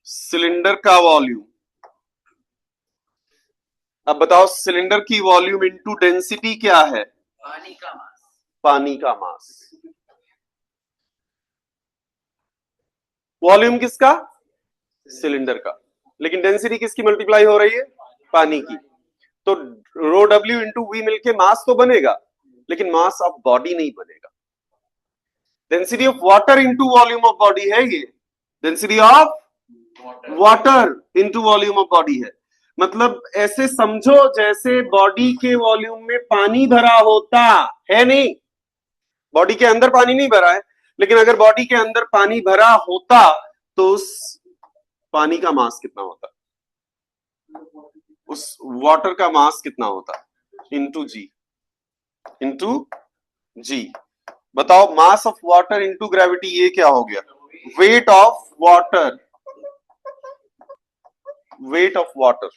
सिलेंडर का वॉल्यूम। अब बताओ सिलेंडर की वॉल्यूम इंटू डेंसिटी क्या है? पानी का मास। पानी का मास। वॉल्यूम किसका? सिलेंडर का। लेकिन डेंसिटी किसकी मल्टीप्लाई हो रही है? पानी की। तो रो डब्ल्यू इंटू वी मिलके मास तो बनेगा, लेकिन मास ऑफ बॉडी नहीं बनेगा। Density of water into volume of body है ये, density of water into volume of body है। मतलब ऐसे समझो जैसे बॉडी के वॉल्यूम में पानी भरा होता है, नहीं बॉडी के अंदर पानी नहीं भरा है, लेकिन अगर बॉडी के अंदर पानी भरा होता तो उस पानी का मास कितना होता? उस वाटर का मास कितना होता? इंटू जी, इंटू जी। बताओ mass of water into gravity, ये क्या हो गया? Weight of water, weight of water.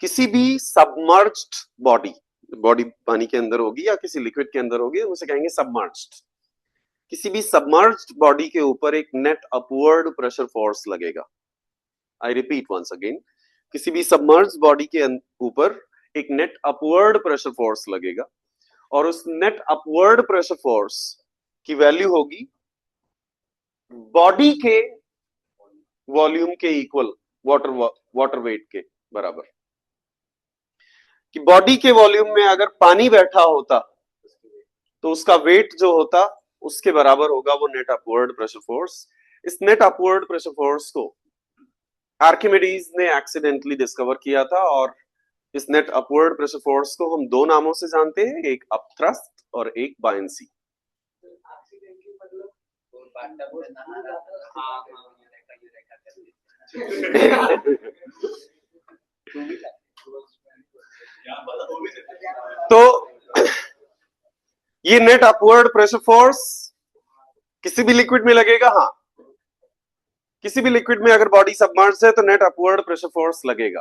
किसी भी सबमर्ज्ड बॉडी, बॉडी पानी के अंदर होगी या किसी लिक्विड के अंदर होगी, उसे कहेंगे सबमर्ज्ड। किसी भी सबमर्ज्ड बॉडी के ऊपर एक नेट अपवर्ड प्रेशर फोर्स लगेगा। आई रिपीट वंस अगेन, किसी भी सबमर्ज्ड बॉडी के ऊपर एक नेट अपवर्ड प्रेशर फोर्स लगेगा, और उस नेट अपवर्ड प्रेशर फोर्स की वैल्यू होगी बॉडी के वॉल्यूम के इक्वल, वाटर वेट के बराबर। कि बॉडी के वॉल्यूम में अगर पानी बैठा होता तो उसका वेट जो होता उसके बराबर होगा वो नेट अपवर्ड प्रेशर फोर्स। इस नेट अपवर्ड प्रेशर फोर्स को आर्किमिडीज ने एक्सीडेंटली डिस्कवर किया था, और इस नेट अपवर्ड प्रेशर फोर्स को हम दो नामों से जानते हैं, एक अपथ्रस्ट और एक बायंसी। तो ये नेट अपवर्ड प्रेशर फोर्स किसी भी लिक्विड में लगेगा। हाँ, किसी भी लिक्विड में अगर बॉडी सबमर्ज्ड है तो नेट अपवर्ड प्रेशर फोर्स लगेगा,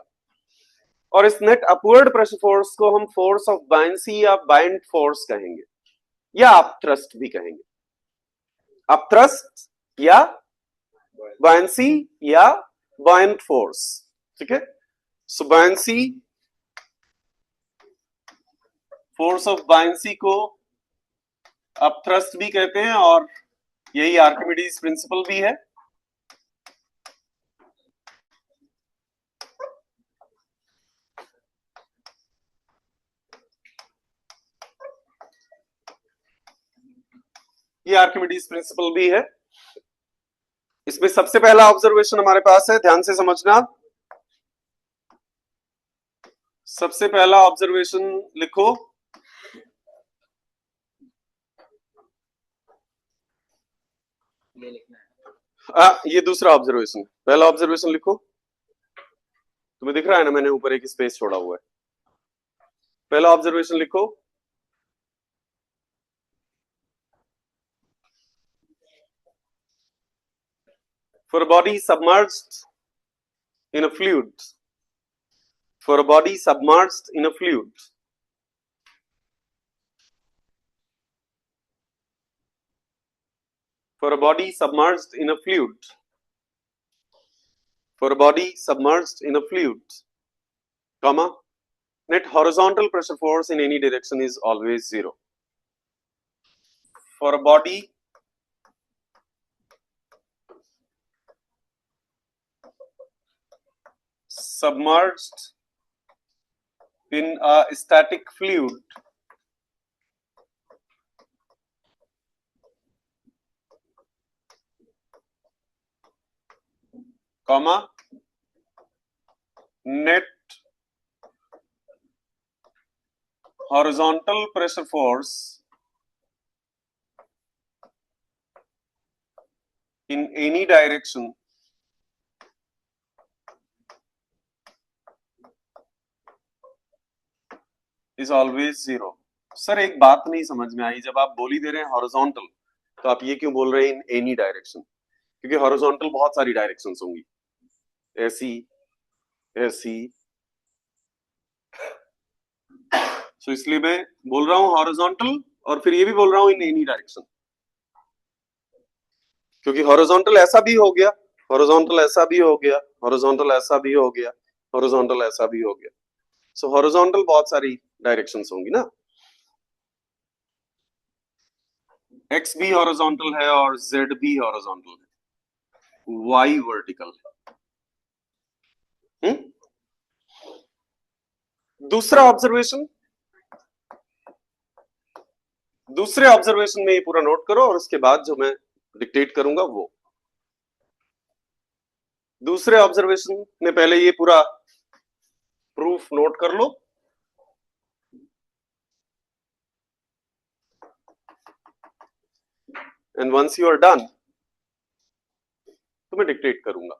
और इस नेट अपवर्ड प्रेशर फोर्स को हम फोर्स ऑफ बायंसी या बाइंड फोर्स कहेंगे, या अपथ्रस्ट भी कहेंगे। अपथ्रस्ट या बायंसी या बाइंड फोर्स, ठीक है। सो बायंसी, फोर्स ऑफ बायंसी को अपथ्रस्ट भी कहते हैं, और यही आर्किमिडीज प्रिंसिपल भी है। ये आर्किमिडीज प्रिंसिपल भी है। इसमें सबसे पहला ऑब्जर्वेशन हमारे पास है, ध्यान से समझना। सबसे पहला ऑब्जर्वेशन लिखो, ये लिखना है। ये दूसरा ऑब्जर्वेशन, पहला ऑब्जर्वेशन लिखो। तुम्हें दिख रहा है ना, मैंने ऊपर एक स्पेस छोड़ा हुआ है। पहला ऑब्जर्वेशन लिखो, for a body submerged in a fluid, for a body submerged in a fluid, for a body submerged in a fluid, for a body submerged in a fluid, comma, net horizontal pressure force in any direction is always zero. For a body submerged in a static fluid, comma, net horizontal pressure force in any direction is always zero. Sir एक बात नहीं समझ में आई, जब आप बोल ही दे रहे हैं हॉरिजॉन्टल, तो आप ये क्यों बोल रहे हैं इन एनी डायरेक्शन? क्योंकि हॉरिजॉन्टल बहुत सारी डायरेक्शंस होंगी, ऐसी ऐसी, तो इसलिए मैं बोल रहा हूं हॉरिजॉन्टल, और फिर ये भी बोल रहा हूं इन एनी डायरेक्शन, क्योंकि हॉरिजॉन्टल ऐसा भी हो गया, हॉरिजॉन्टल ऐसा भी हो गया, हॉरिजॉन्टल ऐसा भी हो गया, हॉरिजॉन्टल ऐसा भी हो गया। सो हॉरिजॉन्टल बहुत सारी डायरेक्शंस होंगी ना, एक्स भी हॉरिजॉन्टल है और जेड भी हॉरिजॉन्टल है, वाई वर्टिकल है। दूसरा ऑब्जर्वेशन, दूसरे ऑब्जर्वेशन में ये पूरा नोट करो, और उसके बाद जो मैं डिक्टेट करूंगा वो दूसरे ऑब्जर्वेशन में पहले ये पूरा प्रूफ नोट कर लो, and once you are done तो मैं डिक्टेट करूंगा।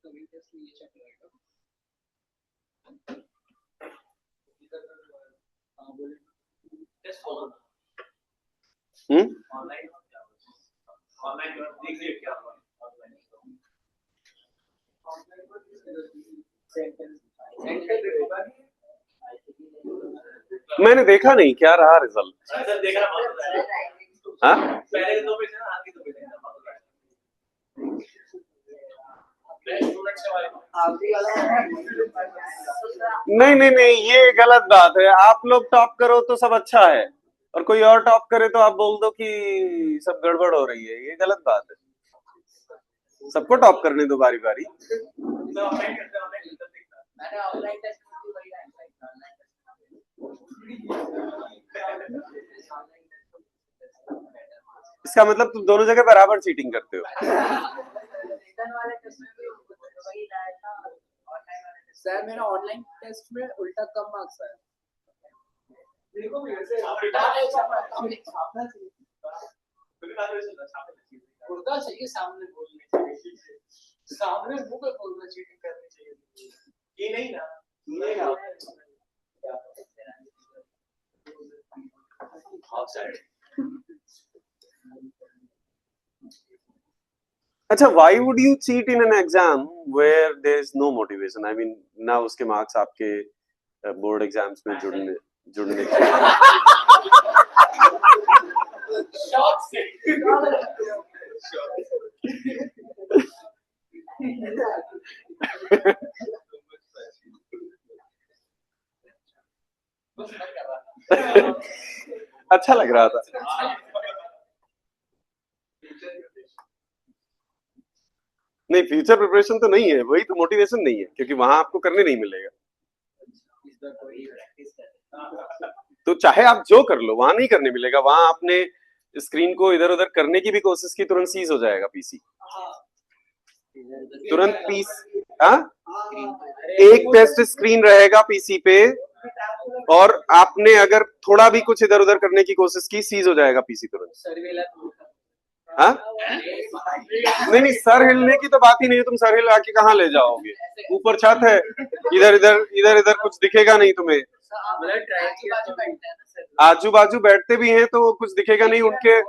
कभी टेस्ट ये चेक करेगा। हाँ बोले टेस्ट होगा ऑनलाइन, ऑनलाइन देखिए क्या हुआ ऑनलाइन। मैंने देखा नहीं क्या रहा रिजल्ट। सर देखना हाँ पहले दो पेज ना, आगे दो पेज नहीं नहीं नहीं, ये गलत बात है। आप लोग टॉप करो तो सब अच्छा है, और कोई और टॉप करे तो आप बोल दो कि सब गड़बड़ हो रही है, ये गलत बात है। सबको टॉप करने दो बारी बारी। इसका मतलब तुम दोनों जगह बराबर चीटिंग करते हो। सर मेरा ऑनलाइन टेस्ट में उल्टा कम मार्क्स आया। देखो मेरे से उल्टा चाहिए, सामने बोलने चाहिए, सामने मुंह पे बोलना, चीटिंग करनी चाहिए। ये नहीं ना, ये ना अच्छा, why would you cheat in an exam where there is no motivation. I mean, ना उसके मार्क्स आपके बोर्ड एग्जाम्स में जुड़ने शॉक से अच्छा लग रहा था। नहीं, फ्यूचर प्रिपरेशन तो नहीं है, वही तो मोटिवेशन नहीं है, क्योंकि वहां आपको करने नहीं मिलेगा। तो चाहे आप जो कर लो, वहां नहीं करने मिलेगा। वहां आपने स्क्रीन को इधर उधर करने की भी कोशिश की, तुरंत सीज हो जाएगा पीसी, तुरंत पीस। हाँ, एक टेस्ट स्क्रीन रहेगा पीसी पे, और आपने अगर थोड़ा भी कुछ इधर उधर करने की कोशिश की, सीज हो जाएगा पीसी तुरंत। हाँ, नहीं, सर हिलने की तो बात ही नहीं है। तुम सर हिला के कहाँ ले जाओगे? ऊपर छत है, इधर इधर कुछ दिखेगा नहीं तुम्हें। आजू बाजू बैठते भी हैं तो कुछ दिखेगा नहीं। उनके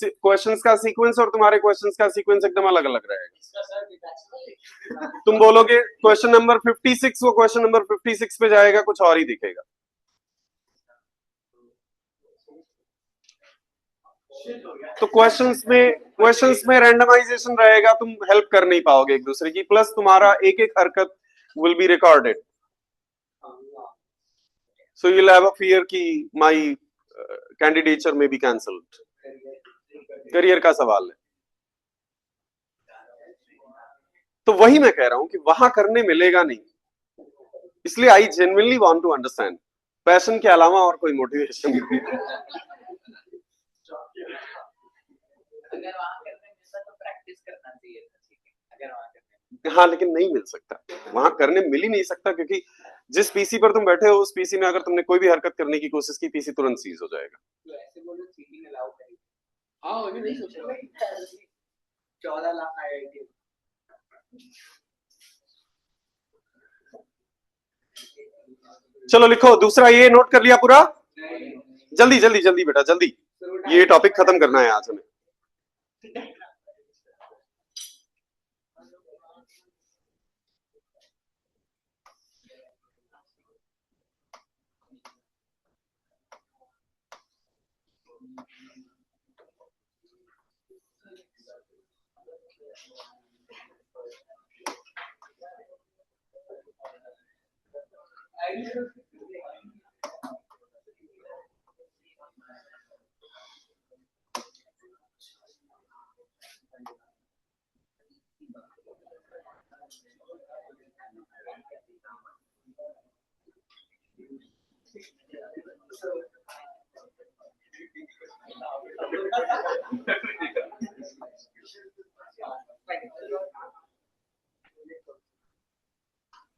क्वेश्चंस का सीक्वेंस और तुम्हारे क्वेश्चंस का सीक्वेंस एकदम अलग अलग रहेगा। तुम बोलोगे क्वेश्चन नंबर 56, वो क्वेश्चन नंबर 56 पे जाएगा, कुछ और ही दिखेगा। तो क्वेश्चंस में रैंडमाइजेशन रहेगा, तुम हेल्प कर नहीं पाओगे एक दूसरे की, प्लस तुम्हारा एक एक हरकत will be recorded. So you will have a fear कि माय कैंडिडेचर में बी कैंसल्ड। करियर का सवाल है। तो वही मैं कह रहा हूं कि वहां करने मिलेगा नहीं। इसलिए I genuinely want to understand, passion के अलावा और कोई मोटिवेशन नहीं। अगर वहां करने मिलता तो प्रैक्टिस करना चाहिए था, ठीक है। अगर वहां करने, हाँ, लेकिन नहीं मिल सकता, वहां करने मिल ही नहीं सकता, क्योंकि जिस पीसी पर तुम बैठे हो उस पीसी में अगर तुमने कोई भी हरकत करने की कोशिश की, पीसी तुरंत सीज हो जाएगा। तो ऐसे बोलो चीटिंग अलाउ करेंगे। हाँ, वो भी नहीं सोच रहा। 14 लाख आईआईटी। चलो लिखो, दूसरा ये नोट कर लिया पूरा? जल्दी जल्दी जल्दी बेटा जल्दी, ये टॉपिक खत्म करना है आज हमें।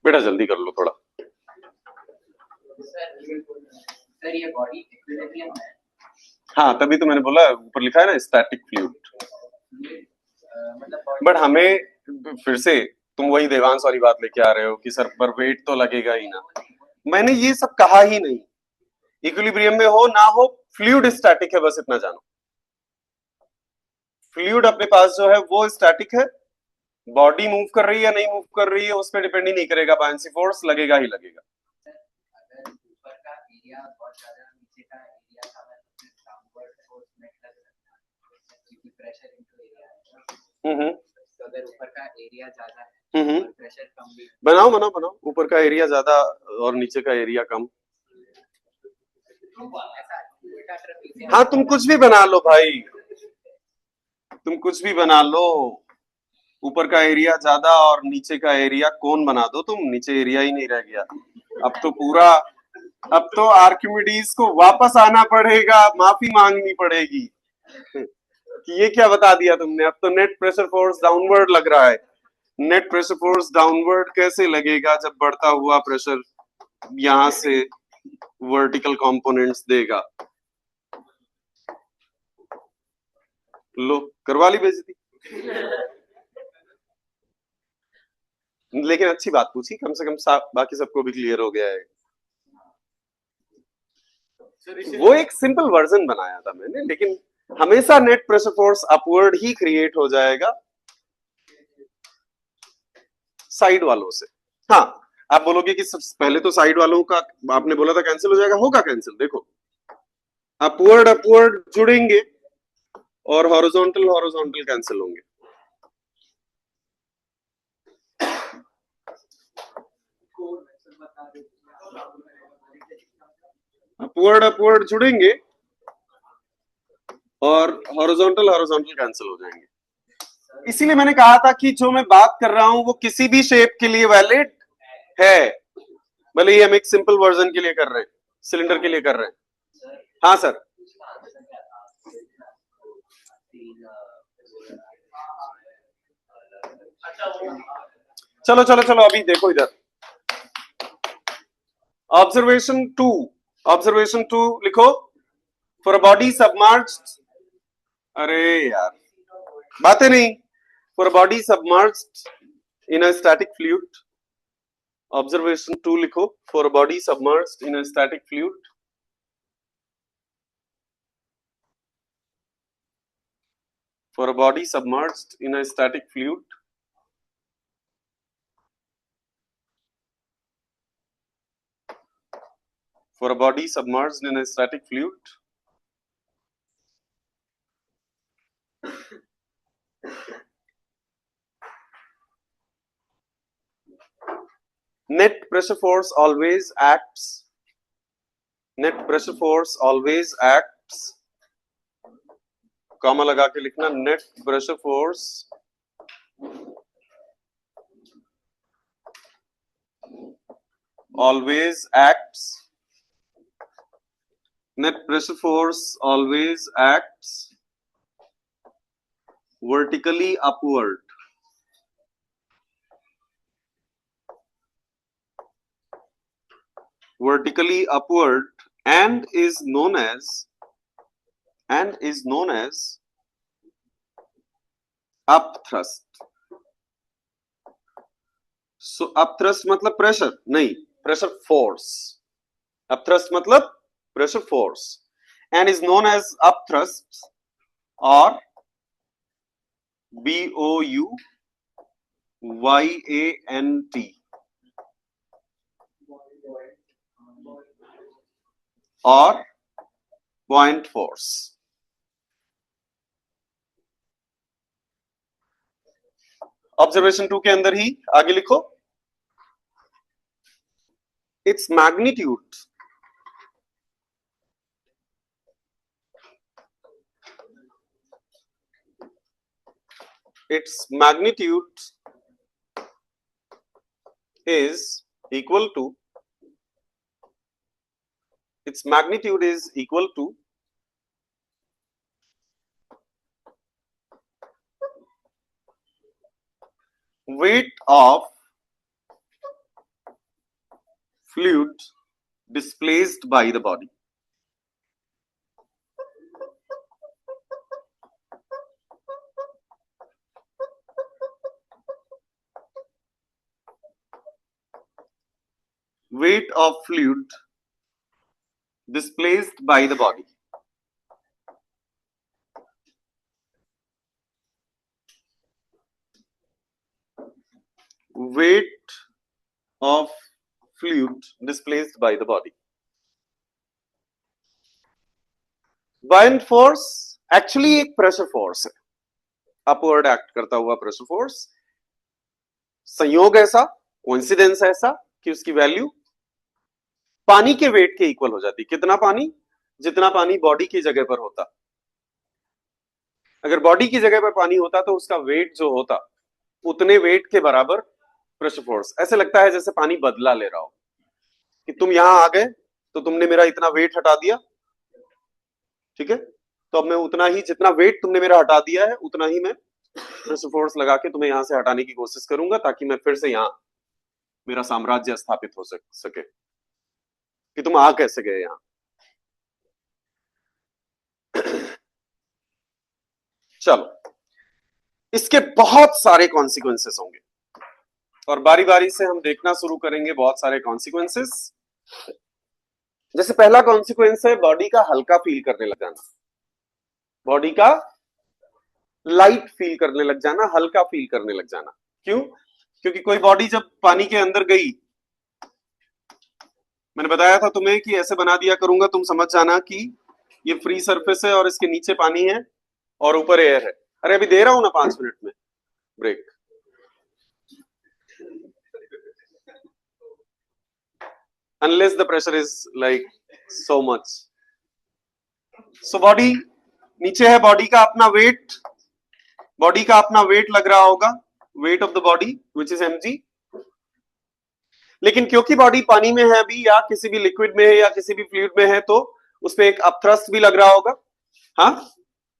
बेटा जल्दी कर लो थोड़ा। सर ये बॉडी इक्विलिब्रियम है। हाँ, तभी तो मैंने बोला, ऊपर लिखा है ना स्टैटिक फ्लूइड। मतलब बट हमें फिर से तुम वही देवांश वाली बात लेके आ रहे हो कि सर पर वेट तो लगेगा ही ना। मैंने ये सब कहा ही नहीं। इक्विलिब्रियम में हो ना हो, फ्लूइड स्टैटिक है, बस इतना जानो। फ्लूइड अपने पास जो है वो स्टैटिक है। बॉडी मूव कर रही है या नहीं मूव कर रही है उस पर डिपेंड ही नहीं करेगा, बायंसी फोर्स लगेगा ही लगेगा। अगर ऊपर का एरिया बहुत ज्यादा, नीचे का एरिया ज्यादा, तो डाउनवर्ड फोर्स नेट लग सकता है, क्योंकि प्रेशर इनटू एरिया है। तो अगर ऊपर का एरिया ज्यादा है और प्रेशर कम भी, बनाओ ऊपर का एरिया ज्यादा और नीचे का एरिया कम। हाँ, तुम कुछ भी बना लो भाई, तुम कुछ भी बना लो। ऊपर का एरिया ज्यादा और नीचे का एरिया कौन बना दो तुम, नीचे एरिया ही नहीं रह गया। अब तो आर्किमिडीज को वापस आना पड़ेगा, माफी मांगनी पड़ेगी कि ये क्या बता दिया तुमने। अब तो नेट प्रेशर फोर्स डाउनवर्ड लग रहा है। नेट प्रेशर फोर्स डाउनवर्ड कैसे लगेगा जब बढ़ता हुआ प्रेशर यहां से वर्टिकल कंपोनेंट्स देगा। लो, करवा ली बेइज्जती। लेकिन अच्छी बात पूछी, कम से कम बाकी सबको भी क्लियर हो गया है। वो एक सिंपल वर्जन बनाया था मैंने, लेकिन हमेशा नेट प्रेशर फोर्स अपवर्ड ही क्रिएट हो जाएगा। साइड वालों से। हाँ, आप बोलोगे कि पहले तो साइड वालों का आपने बोला था कैंसिल हो जाएगा, होगा कैंसिल। देखो अपवर्ड अपवर्ड जुड़ेंगे और हॉरिजॉन्टल हॉरिजॉन्टल कैंसिल होंगे। अपवर्ड अपवर्ड जुड़ेंगे और हॉरिजॉन्टल हॉरिजॉन्टल कैंसिल हो जाएंगे। इसीलिए मैंने कहा था कि जो मैं बात कर रहा हूं वो किसी भी शेप के लिए वैलिड है, भले ही हम एक सिंपल वर्जन के लिए कर रहे हैं, सिलेंडर के लिए कर रहे हैं। हाँ सर, चलो चलो चलो अभी देखो इधर, ऑब्जर्वेशन टू लिखो। फॉर अ बॉडी सबमर्ज्ड, अरे यार बातें नहीं, for a body submerged in a static fluid, observation 2 लिखो। For a body submerged in a static fluid, for a body submerged in a static fluid, for a body submerged in a static fluid, net pressure force always acts, net pressure force always acts, comma लगा के लिखना, net pressure force always acts, net pressure force always acts vertically upward, vertically upward, and is known as upthrust. So upthrust मतलब प्रेशर नहीं, प्रेशर फोर्स। upthrust मतलब pressure force, and is known as upthrust or BOUYANT और buoyant force। ऑब्जर्वेशन 2 के अंदर ही आगे लिखो, its magnitude is equal to, its magnitude is equal to weight of fluid displaced by the body. Weight of fluid displaced by the body. Weight of fluid displaced by the body. Buoyant force actually एक प्रेशर फोर्स है, अपवर्ड एक्ट करता हुआ प्रेशर फोर्स। संयोग ऐसा, कोइंसिडेंस ऐसा कि उसकी वैल्यू पानी के वेट के इक्वल हो जाती। कितना पानी? जितना पानी बॉडी की जगह पर होता। अगर बॉडी की जगह पर पानी होता तो उसका वेट जो होता उतने वेट के बराबर प्रेशर फोर्स। ऐसे लगता है जैसे पानी बदला ले रहा हो कि तुम यहां आ गए तो तुमने मेरा इतना वेट हटा दिया, ठीक है, तो अब मैं उतना ही, जितना वेट तुमने मेरा हटा दिया है उतना ही मैं प्रेशर फोर्स लगा के तुम्हें यहां से हटाने की कोशिश करूंगा ताकि मैं फिर से यहां मेरा साम्राज्य स्थापित हो सके कि तुम आ कैसे गए यहां। चलो, इसके बहुत सारे कॉन्सिक्वेंसेस होंगे और बारी बारी से हम देखना शुरू करेंगे बहुत सारे कॉन्सिक्वेंसेस। जैसे पहला कॉन्सिक्वेंस है बॉडी का हल्का फील करने लग जाना, बॉडी का लाइट फील करने लग जाना, हल्का फील करने लग जाना। क्यों? क्योंकि कोई बॉडी जब पानी के अंदर गई, मैंने बताया था तुम्हें कि ऐसे बना दिया करूंगा, तुम समझ जाना कि ये फ्री सरफेस है और इसके नीचे पानी है और ऊपर एयर है। अरे अभी दे रहा हूं ना 5 मिनट में break. Unless the pressure is like so much. So body नीचे है, बॉडी का अपना वेट, बॉडी का अपना वेट लग रहा होगा, weight of the body which is mg। लेकिन क्योंकि बॉडी पानी में है अभी, या किसी भी लिक्विड में है या किसी भी फ्लूइड में है, तो उस पर एक अपथ्रस्ट भी लग रहा होगा। हाँ,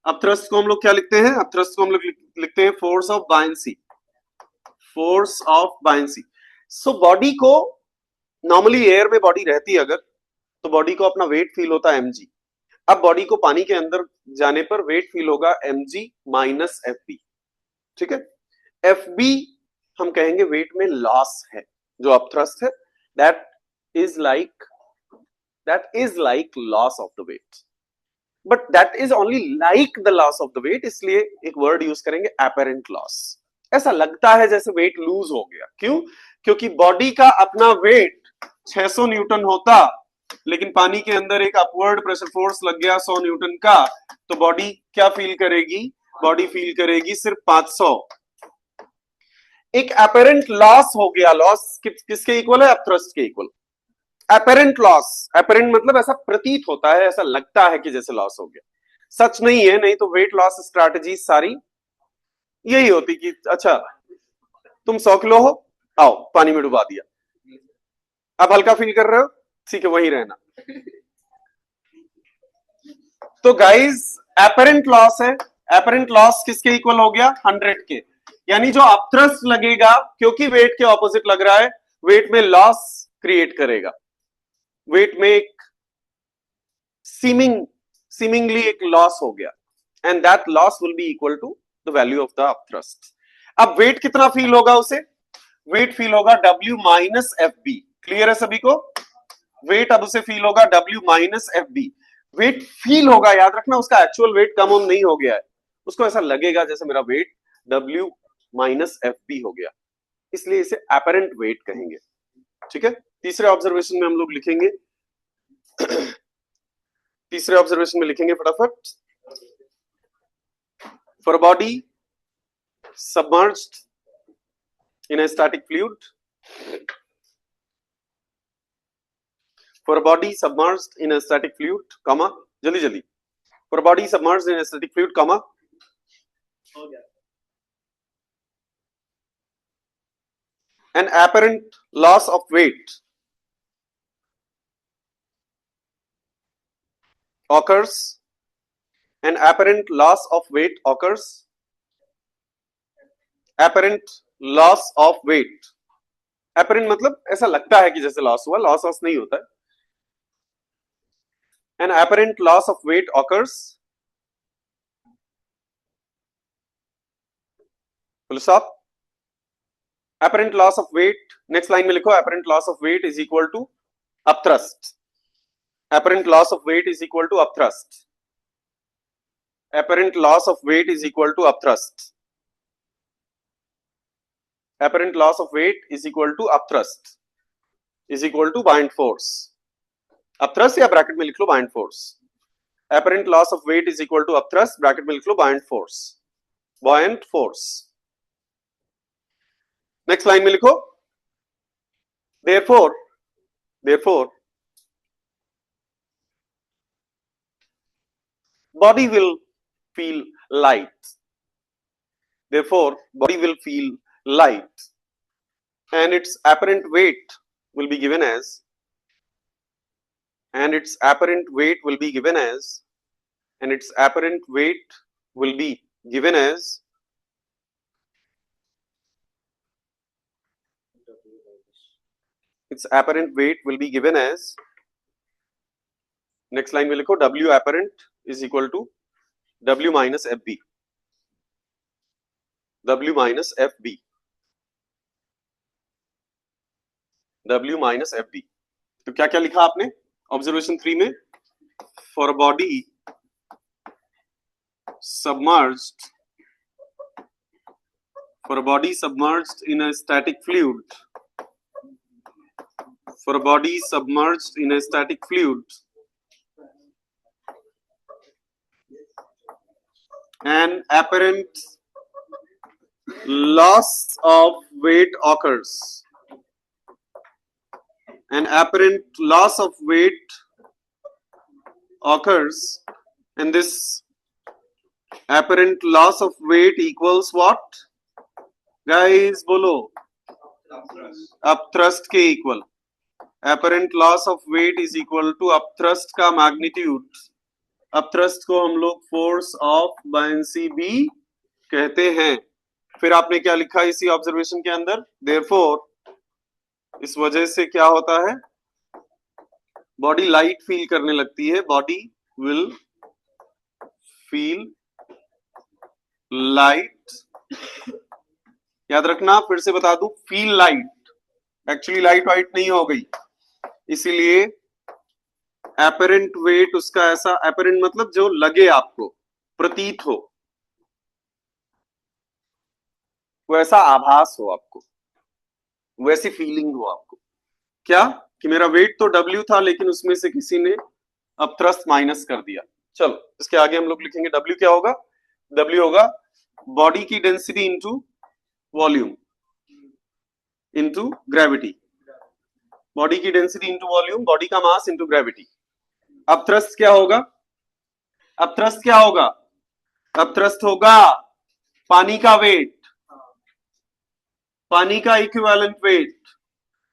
अपथ्रस्ट को हम लोग क्या लिखते हैं? अपथ्रस्ट को हम लोग लिखते हैं force of buoyancy, force of buoyancy. So body को नॉर्मली एयर में बॉडी रहती है अगर, तो बॉडी को अपना वेट फील होता है mg। अब बॉडी को पानी के अंदर जाने पर वेट फील होगा mg माइनस fb। ठीक है, fb हम कहेंगे वेट में लॉस है, जो अपथ्रस्ट है, that is like loss of the weight, but that is only like the loss of the weight, इसलिए एक वर्ड यूज करेंगे एपेरेंट लॉस। ऐसा लगता है जैसे वेट लूज हो गया। क्यों? क्योंकि बॉडी का अपना वेट 600 न्यूटन होता, लेकिन पानी के अंदर एक अपवर्ड प्रेशर फोर्स लग गया 100 न्यूटन का, तो बॉडी क्या फील करेगी? बॉडी फील करेगी सिर्फ 500। एक एपेरेंट लॉस हो गया। लॉस किसके इक्वल है? अपथ्रस्ट के इक्वल। एपेरेंट लॉस, एपेरेंट मतलब ऐसा प्रतीत होता है, ऐसा लगता है कि जैसे लॉस हो गया, सच नहीं है। नहीं तो वेट लॉस स्ट्रैटेजी सारी यही होती कि अच्छा तुम 100 किलो हो, आओ पानी में डुबा दिया, अब हल्का फील कर रहे हो, ठीक है वही रहना। तो गाइस एपेरेंट लॉस है, एपेरेंट लॉस किसके इक्वल हो गया? 100 के। यानी जो अपथ्रस्ट लगेगा, क्योंकि वेट के ऑपोजिट लग रहा है, वेट में लॉस क्रिएट करेगा, वेट में एक सीमिंगली एक लॉस हो गया, and that loss will be equal to the value of the upthrust. अब वेट कितना फील होगा उसे? वेट फील होगा W minus F B. Clear है सभी को? वेट अब उसे फील होगा W minus F B. Weight feel होगा, याद रखना, उसका एक्चुअल वेट कम ऑन नहीं हो गया है, उसको ऐसा लगेगा जैसे मेरा weight W minus F B हो गया, इसलिए इसे एपेरेंट वेट कहेंगे। ठीक है, तीसरे ऑब्जर्वेशन में हम लोग लिखेंगे, तीसरे ऑब्जर्वेशन में लिखेंगे फटाफट। For a body submerged in a static fluid, for a body submerged in a static fluid, comma, जल्दी जल्दी, for a body submerged in a static fluid, comma, an apparent loss of weight occurs, an apparent loss of weight occurs, apparent loss of weight, apparent मतलब ऐसा लगता है कि जैसे लॉस हुआ, लॉस नहीं होता है। An apparent loss of weight occurs, full stop, apparent loss of weight, next line में लिखो, apparent loss of weight is equal to upthrust, apparent loss of weight is equal to upthrust, apparent loss of weight is equal to upthrust, apparent loss of weight is equal to upthrust is equal to buoyant force, upthrust या ब्रैकेट में लिख लो buoyant force, apparent loss of weight is equal to upthrust, bracket में लिख लो buoyant force, buoyant force। Next line में लिखो, therefore body will feel light, therefore body will feel light, and its apparent weight will be given as, and its apparent weight will be given as, and its apparent weight will be given as its apparent weight will be given as, next line में लिखो, W apparent is equal to W minus FB, W minus FB, W minus FB। तो क्या क्या लिखा आपने ऑब्जर्वेशन 3 में? For a body submerged For a body submerged in a static fluid, for a body submerged in a static fluid, an apparent loss of weight occurs. An apparent loss of weight occurs, and this apparent loss of weight equals what? Guys, bolo. Upthrust के equal. Apparent loss of weight is equal to upthrust का magnitude. Upthrust को हम लोग force of buoyancy भी कहते हैं. फिर आपने क्या लिखा इसी ऑब्जर्वेशन के अंदर? Therefore, इस वजह से क्या होता है? बॉडी लाइट फील करने लगती है. Body will feel light. याद रखना, फिर से बता दूं, feel light. Actually light white नहीं हो गई, इसीलिए एपरेंट वेट उसका ऐसा, एपरेंट मतलब जो लगे आपको, प्रतीत हो, वैसा आभास हो आपको, वैसी फीलिंग हो आपको. क्या कि मेरा वेट तो W था, लेकिन उसमें से किसी ने अपथ्रस्ट माइनस कर दिया. चलो इसके आगे हम लोग लिखेंगे W क्या होगा? W होगा बॉडी की density into volume into gravity. Body की डेंसिटी इंटू वॉल्यूम, बॉडी का मास इंटू ग्रेविटी. अपथ्रस्ट क्या होगा? अपथ्रस्ट क्या होगा? अपथ्रस्ट होगा पानी का वेट, पानी का इक्विवेलेंट वेट.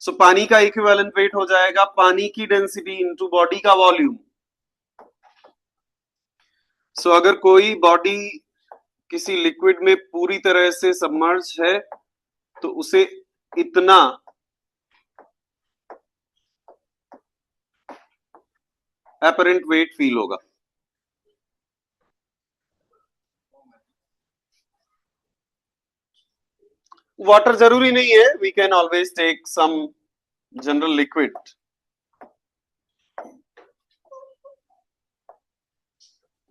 सो पानी का इक्विवेलेंट वेट हो जाएगा पानी की डेंसिटी इंटू बॉडी का वॉल्यूम. सो अगर कोई बॉडी किसी लिक्विड में पूरी तरह से सबमर्ज है तो उसे इतना एपरेंट वेट फील होगा. वाटर जरूरी नहीं है, we can always take some general liquid.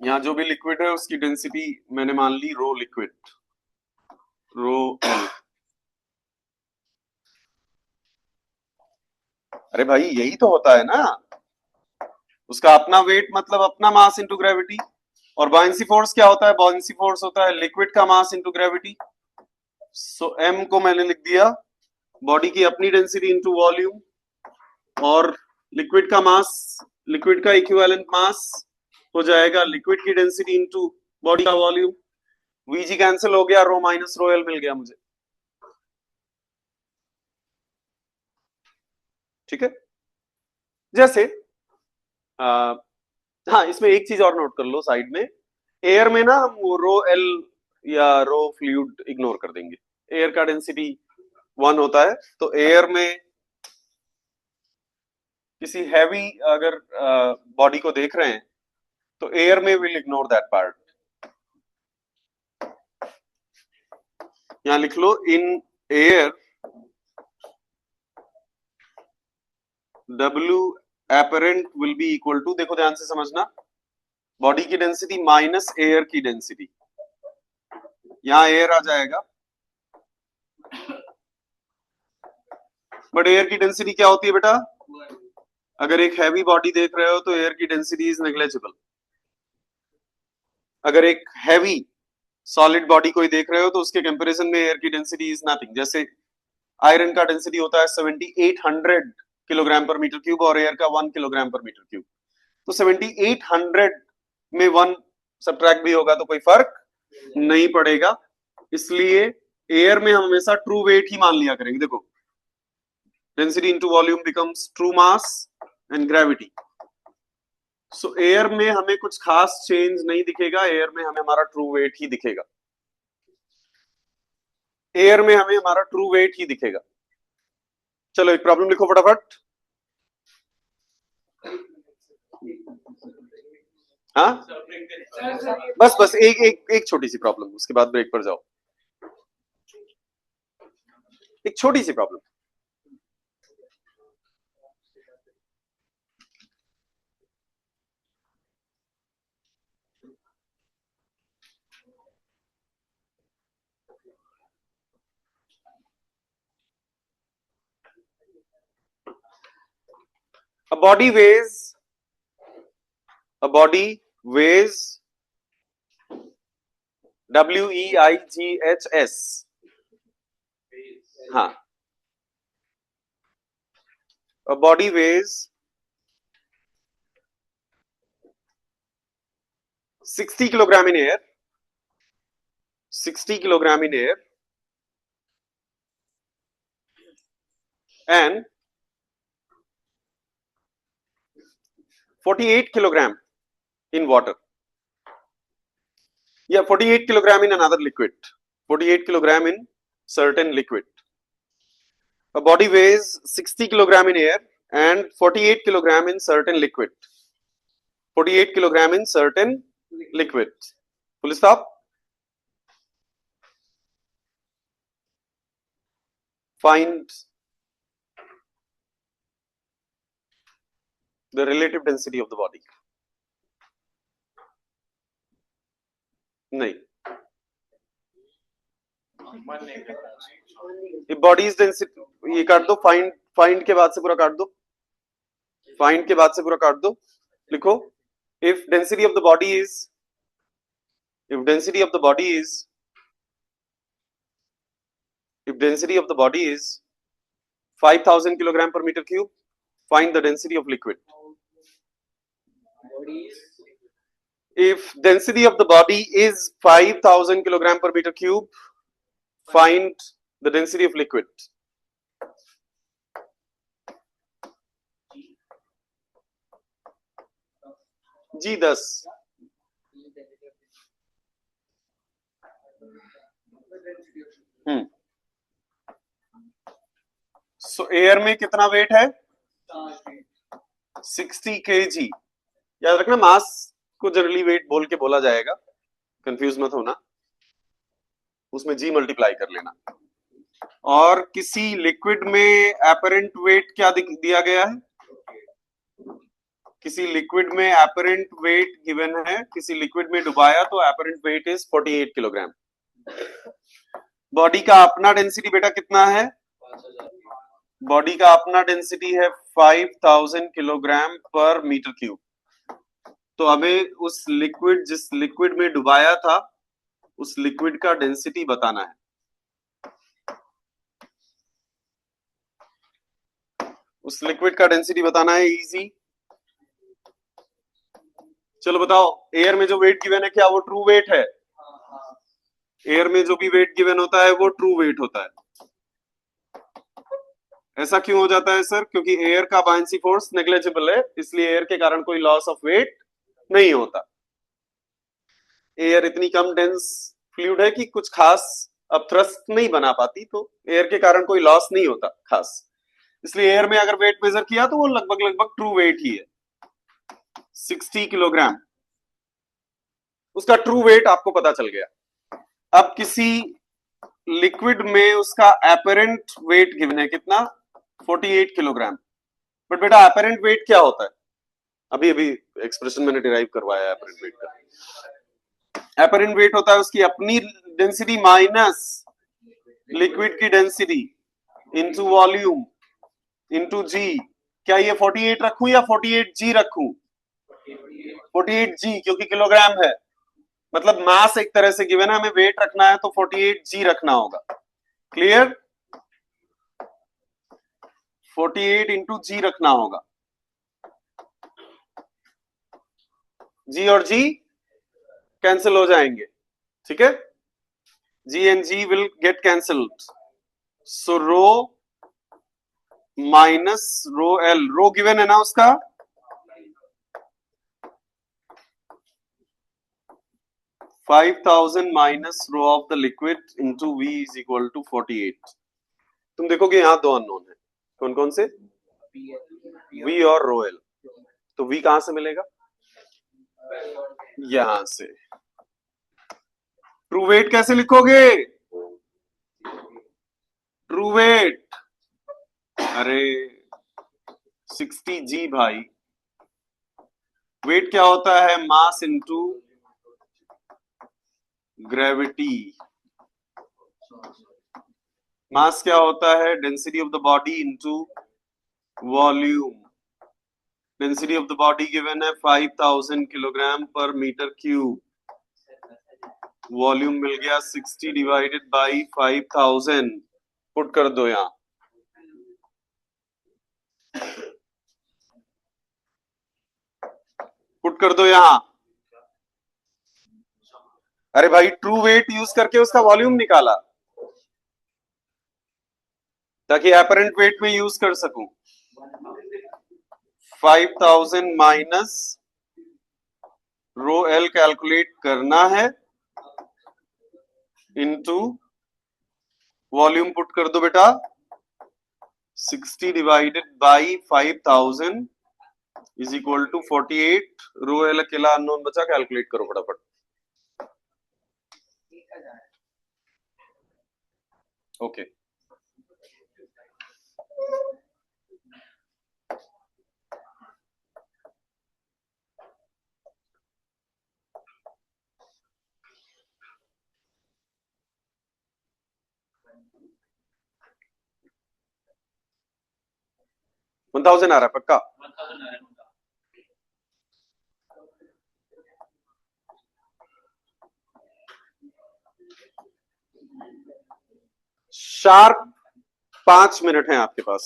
यहां जो भी लिक्विड है उसकी डेंसिटी मैंने मान ली रो लिक्विड, रो एल. अरे भाई यही तो होता है ना, उसका अपना वेट मतलब अपना मास इंटू ग्रेविटी. और बॉयंसी फोर्स क्या होता है? बॉयंसी फोर्स होता है लिक्विड का मास इंटू ग्रेविटी. सो एम को मैंने लिख दिया बॉडी की अपनी डेंसिटी इंटू वॉल्यूम, और लिक्विड का मास, लिक्विड का इक्विवेलेंट मास हो जाएगा लिक्विड की डेंसिटी इंटू बॉडी का वॉल्यूम. वीजी कैंसिल हो गया, रो माइनस रो एल मिल गया मुझे. ठीक है. जैसे हाँ, इसमें एक चीज और नोट कर लो साइड में. एयर में ना हम रो एल या रो फ्लूइड इग्नोर कर देंगे. एयर का डेंसिटी 1 होता है, तो एयर में किसी हैवी अगर बॉडी को देख रहे हैं तो एयर में विल इग्नोर दैट पार्ट. यहां लिख लो in air W apparent will be equal to, देखो ध्यान से समझना, बॉडी की डेंसिटी माइनस एयर की डेंसिटी. यहां एयर आ जाएगा, बट एयर की डेंसिटी क्या होती है बेटा? अगर एक हैवी बॉडी देख रहे हो तो एयर की डेंसिटी इज नेग्लेजिबल. अगर एक हैवी सॉलिड बॉडी कोई देख रहे हो तो उसके कंपैरिजन में एयर की डेंसिटी इज नथिंग. जैसे आयरन का डेंसिटी होता है 7800 किलोग्राम पर मीटर क्यूब और एयर का 1 किलोग्राम पर मीटर क्यूब. तो 7800 में 1 सब्ट्रैक्ट भी होगा तो कोई फर्क नहीं पड़ेगा. इसलिए एयर में हम हमेशा ट्रू वेट ही मान लिया करेंगे. देखो density into volume becomes true mass and gravity. So air में हमें कुछ खास चेंज नहीं दिखेगा, एयर में हमें हमारा ट्रू वेट ही दिखेगा. एयर में हमें हमारा ट्रू वेट ही दिखेगा. चलो एक प्रॉब्लम लिखो फटाफट. हाँ बस बस एक छोटी सी प्रॉब्लम, उसके बाद ब्रेक पर जाओ. एक छोटी सी problem. A body weighs WEIGHS. हाँ, a body weighs 60 kilogram in air, 60 kilogram in air, and 48 kilogram in water. Yeah, 48 kilogram in another liquid. 48 kilogram in certain liquid. A body weighs 60 kilogram in air and 48 kilogram in certain liquid. 48 kilogram in certain liquid. Full stop. Find the relative density of the body. नहीं, ये बॉडीज डेंसिटी ये काट दो. फाइंड के बाद से पूरा काट दो. फाइंड के बाद से पूरा काट दो. लिखो, if density of the body is 5000 kilogram per meter cube, find the density of liquid. If density of the body is 5000 kilogram per meter cube, find the density of liquid. G10. So air में कितना वेट है? 60 kg. याद रखना, मास को जनरली वेट बोल के बोला जाएगा, कंफ्यूज मत होना, उसमें जी मल्टीप्लाई कर लेना. और किसी लिक्विड में एपरेंट वेट क्या दिया गया है? किसी लिक्विड में एपरेंट वेट गिवन है, किसी लिक्विड में डुबाया तो apparent wait is 48 kilogram. Body का अपना डेंसिटी बेटा कितना है? बॉडी का अपना डेंसिटी है 5000 किलोग्राम पर मीटर क्यूब. तो हमें उस लिक्विड, जिस लिक्विड में डुबाया था, उस लिक्विड का डेंसिटी बताना है. उस लिक्विड का डेंसिटी बताना है. इजी. चलो बताओ, एयर में जो वेट गिवन है क्या वो ट्रू वेट है? एयर में जो भी वेट गिवन होता है वो ट्रू वेट होता है. ऐसा क्यों हो जाता है सर? क्योंकि एयर का बायंसी फोर्स नेग्लिजिबल है, इसलिए एयर के कारण कोई लॉस ऑफ वेट नहीं होता. एयर इतनी कम डेंस फ्लूइड है कि कुछ खास अब थ्रस्ट नहीं बना पाती, तो एयर के कारण कोई लॉस नहीं होता खास. इसलिए एयर में अगर वेट मेजर किया तो वो लगभग ट्रू वेट ही है, 60 किलोग्राम. उसका ट्रू वेट आपको पता चल गया. अब किसी लिक्विड में उसका एपरेंट वेट गिवन है कितना? 48 किलोग्राम. बट बेटा एपरेंट वेट क्या होता है? अभी एक्सप्रेशन मैंने डिराइव करवाया है एपरेंट वेट का. एपरेंट वेट होता है उसकी अपनी डेंसिटी माइनस लिक्विड की डेंसिटी इनटू वॉल्यूम इनटू जी. क्या ये 48 रखूं या 48g रखूं? 48g, क्योंकि किलोग्राम है, मतलब मास एक तरह से गिवन है, हमें वेट रखना है तो 48g रखना होगा. क्लियर? 48 इंटू जी रखना होगा. जी और जी कैंसिल हो जाएंगे, ठीक है? G and G will get cancelled. So rho minus rho L. Rho given है ना उसका, $5,000 minus rho of the liquid into V is equal to 48. तुम देखोगे यहां दो अननोन है. कौन कौन से? V और रो एल. तो V कहां से मिलेगा? यहां से. ट्रू वेट कैसे लिखोगे? ट्रू वेट, अरे 60g भाई. वेट क्या होता है? Mass into gravity. मास क्या होता है? Density of the body into volume, density of the body given है 5000 किलोग्राम पर मीटर क्यूब, वॉल्यूम मिल गया 60 डिवाइडेड बाई 5000, पुट कर दो यहां, पुट कर दो यहां। अरे भाई ट्रू वेट यूज करके उसका वॉल्यूम निकाला ताकि एपरेंट वेट में यूज कर सकूं। 5000 माइनस रो एल कैलकुलेट करना है इनटू वॉल्यूम पुट कर दो बेटा 60 divided by 5000 is equal to 48, rho L अकेला अननोन बचा, कैलकुलेट करो फटाफट। ओके वन 1000 आ रहा है पक्का? शार्प 5 मिनट हैं आपके पास।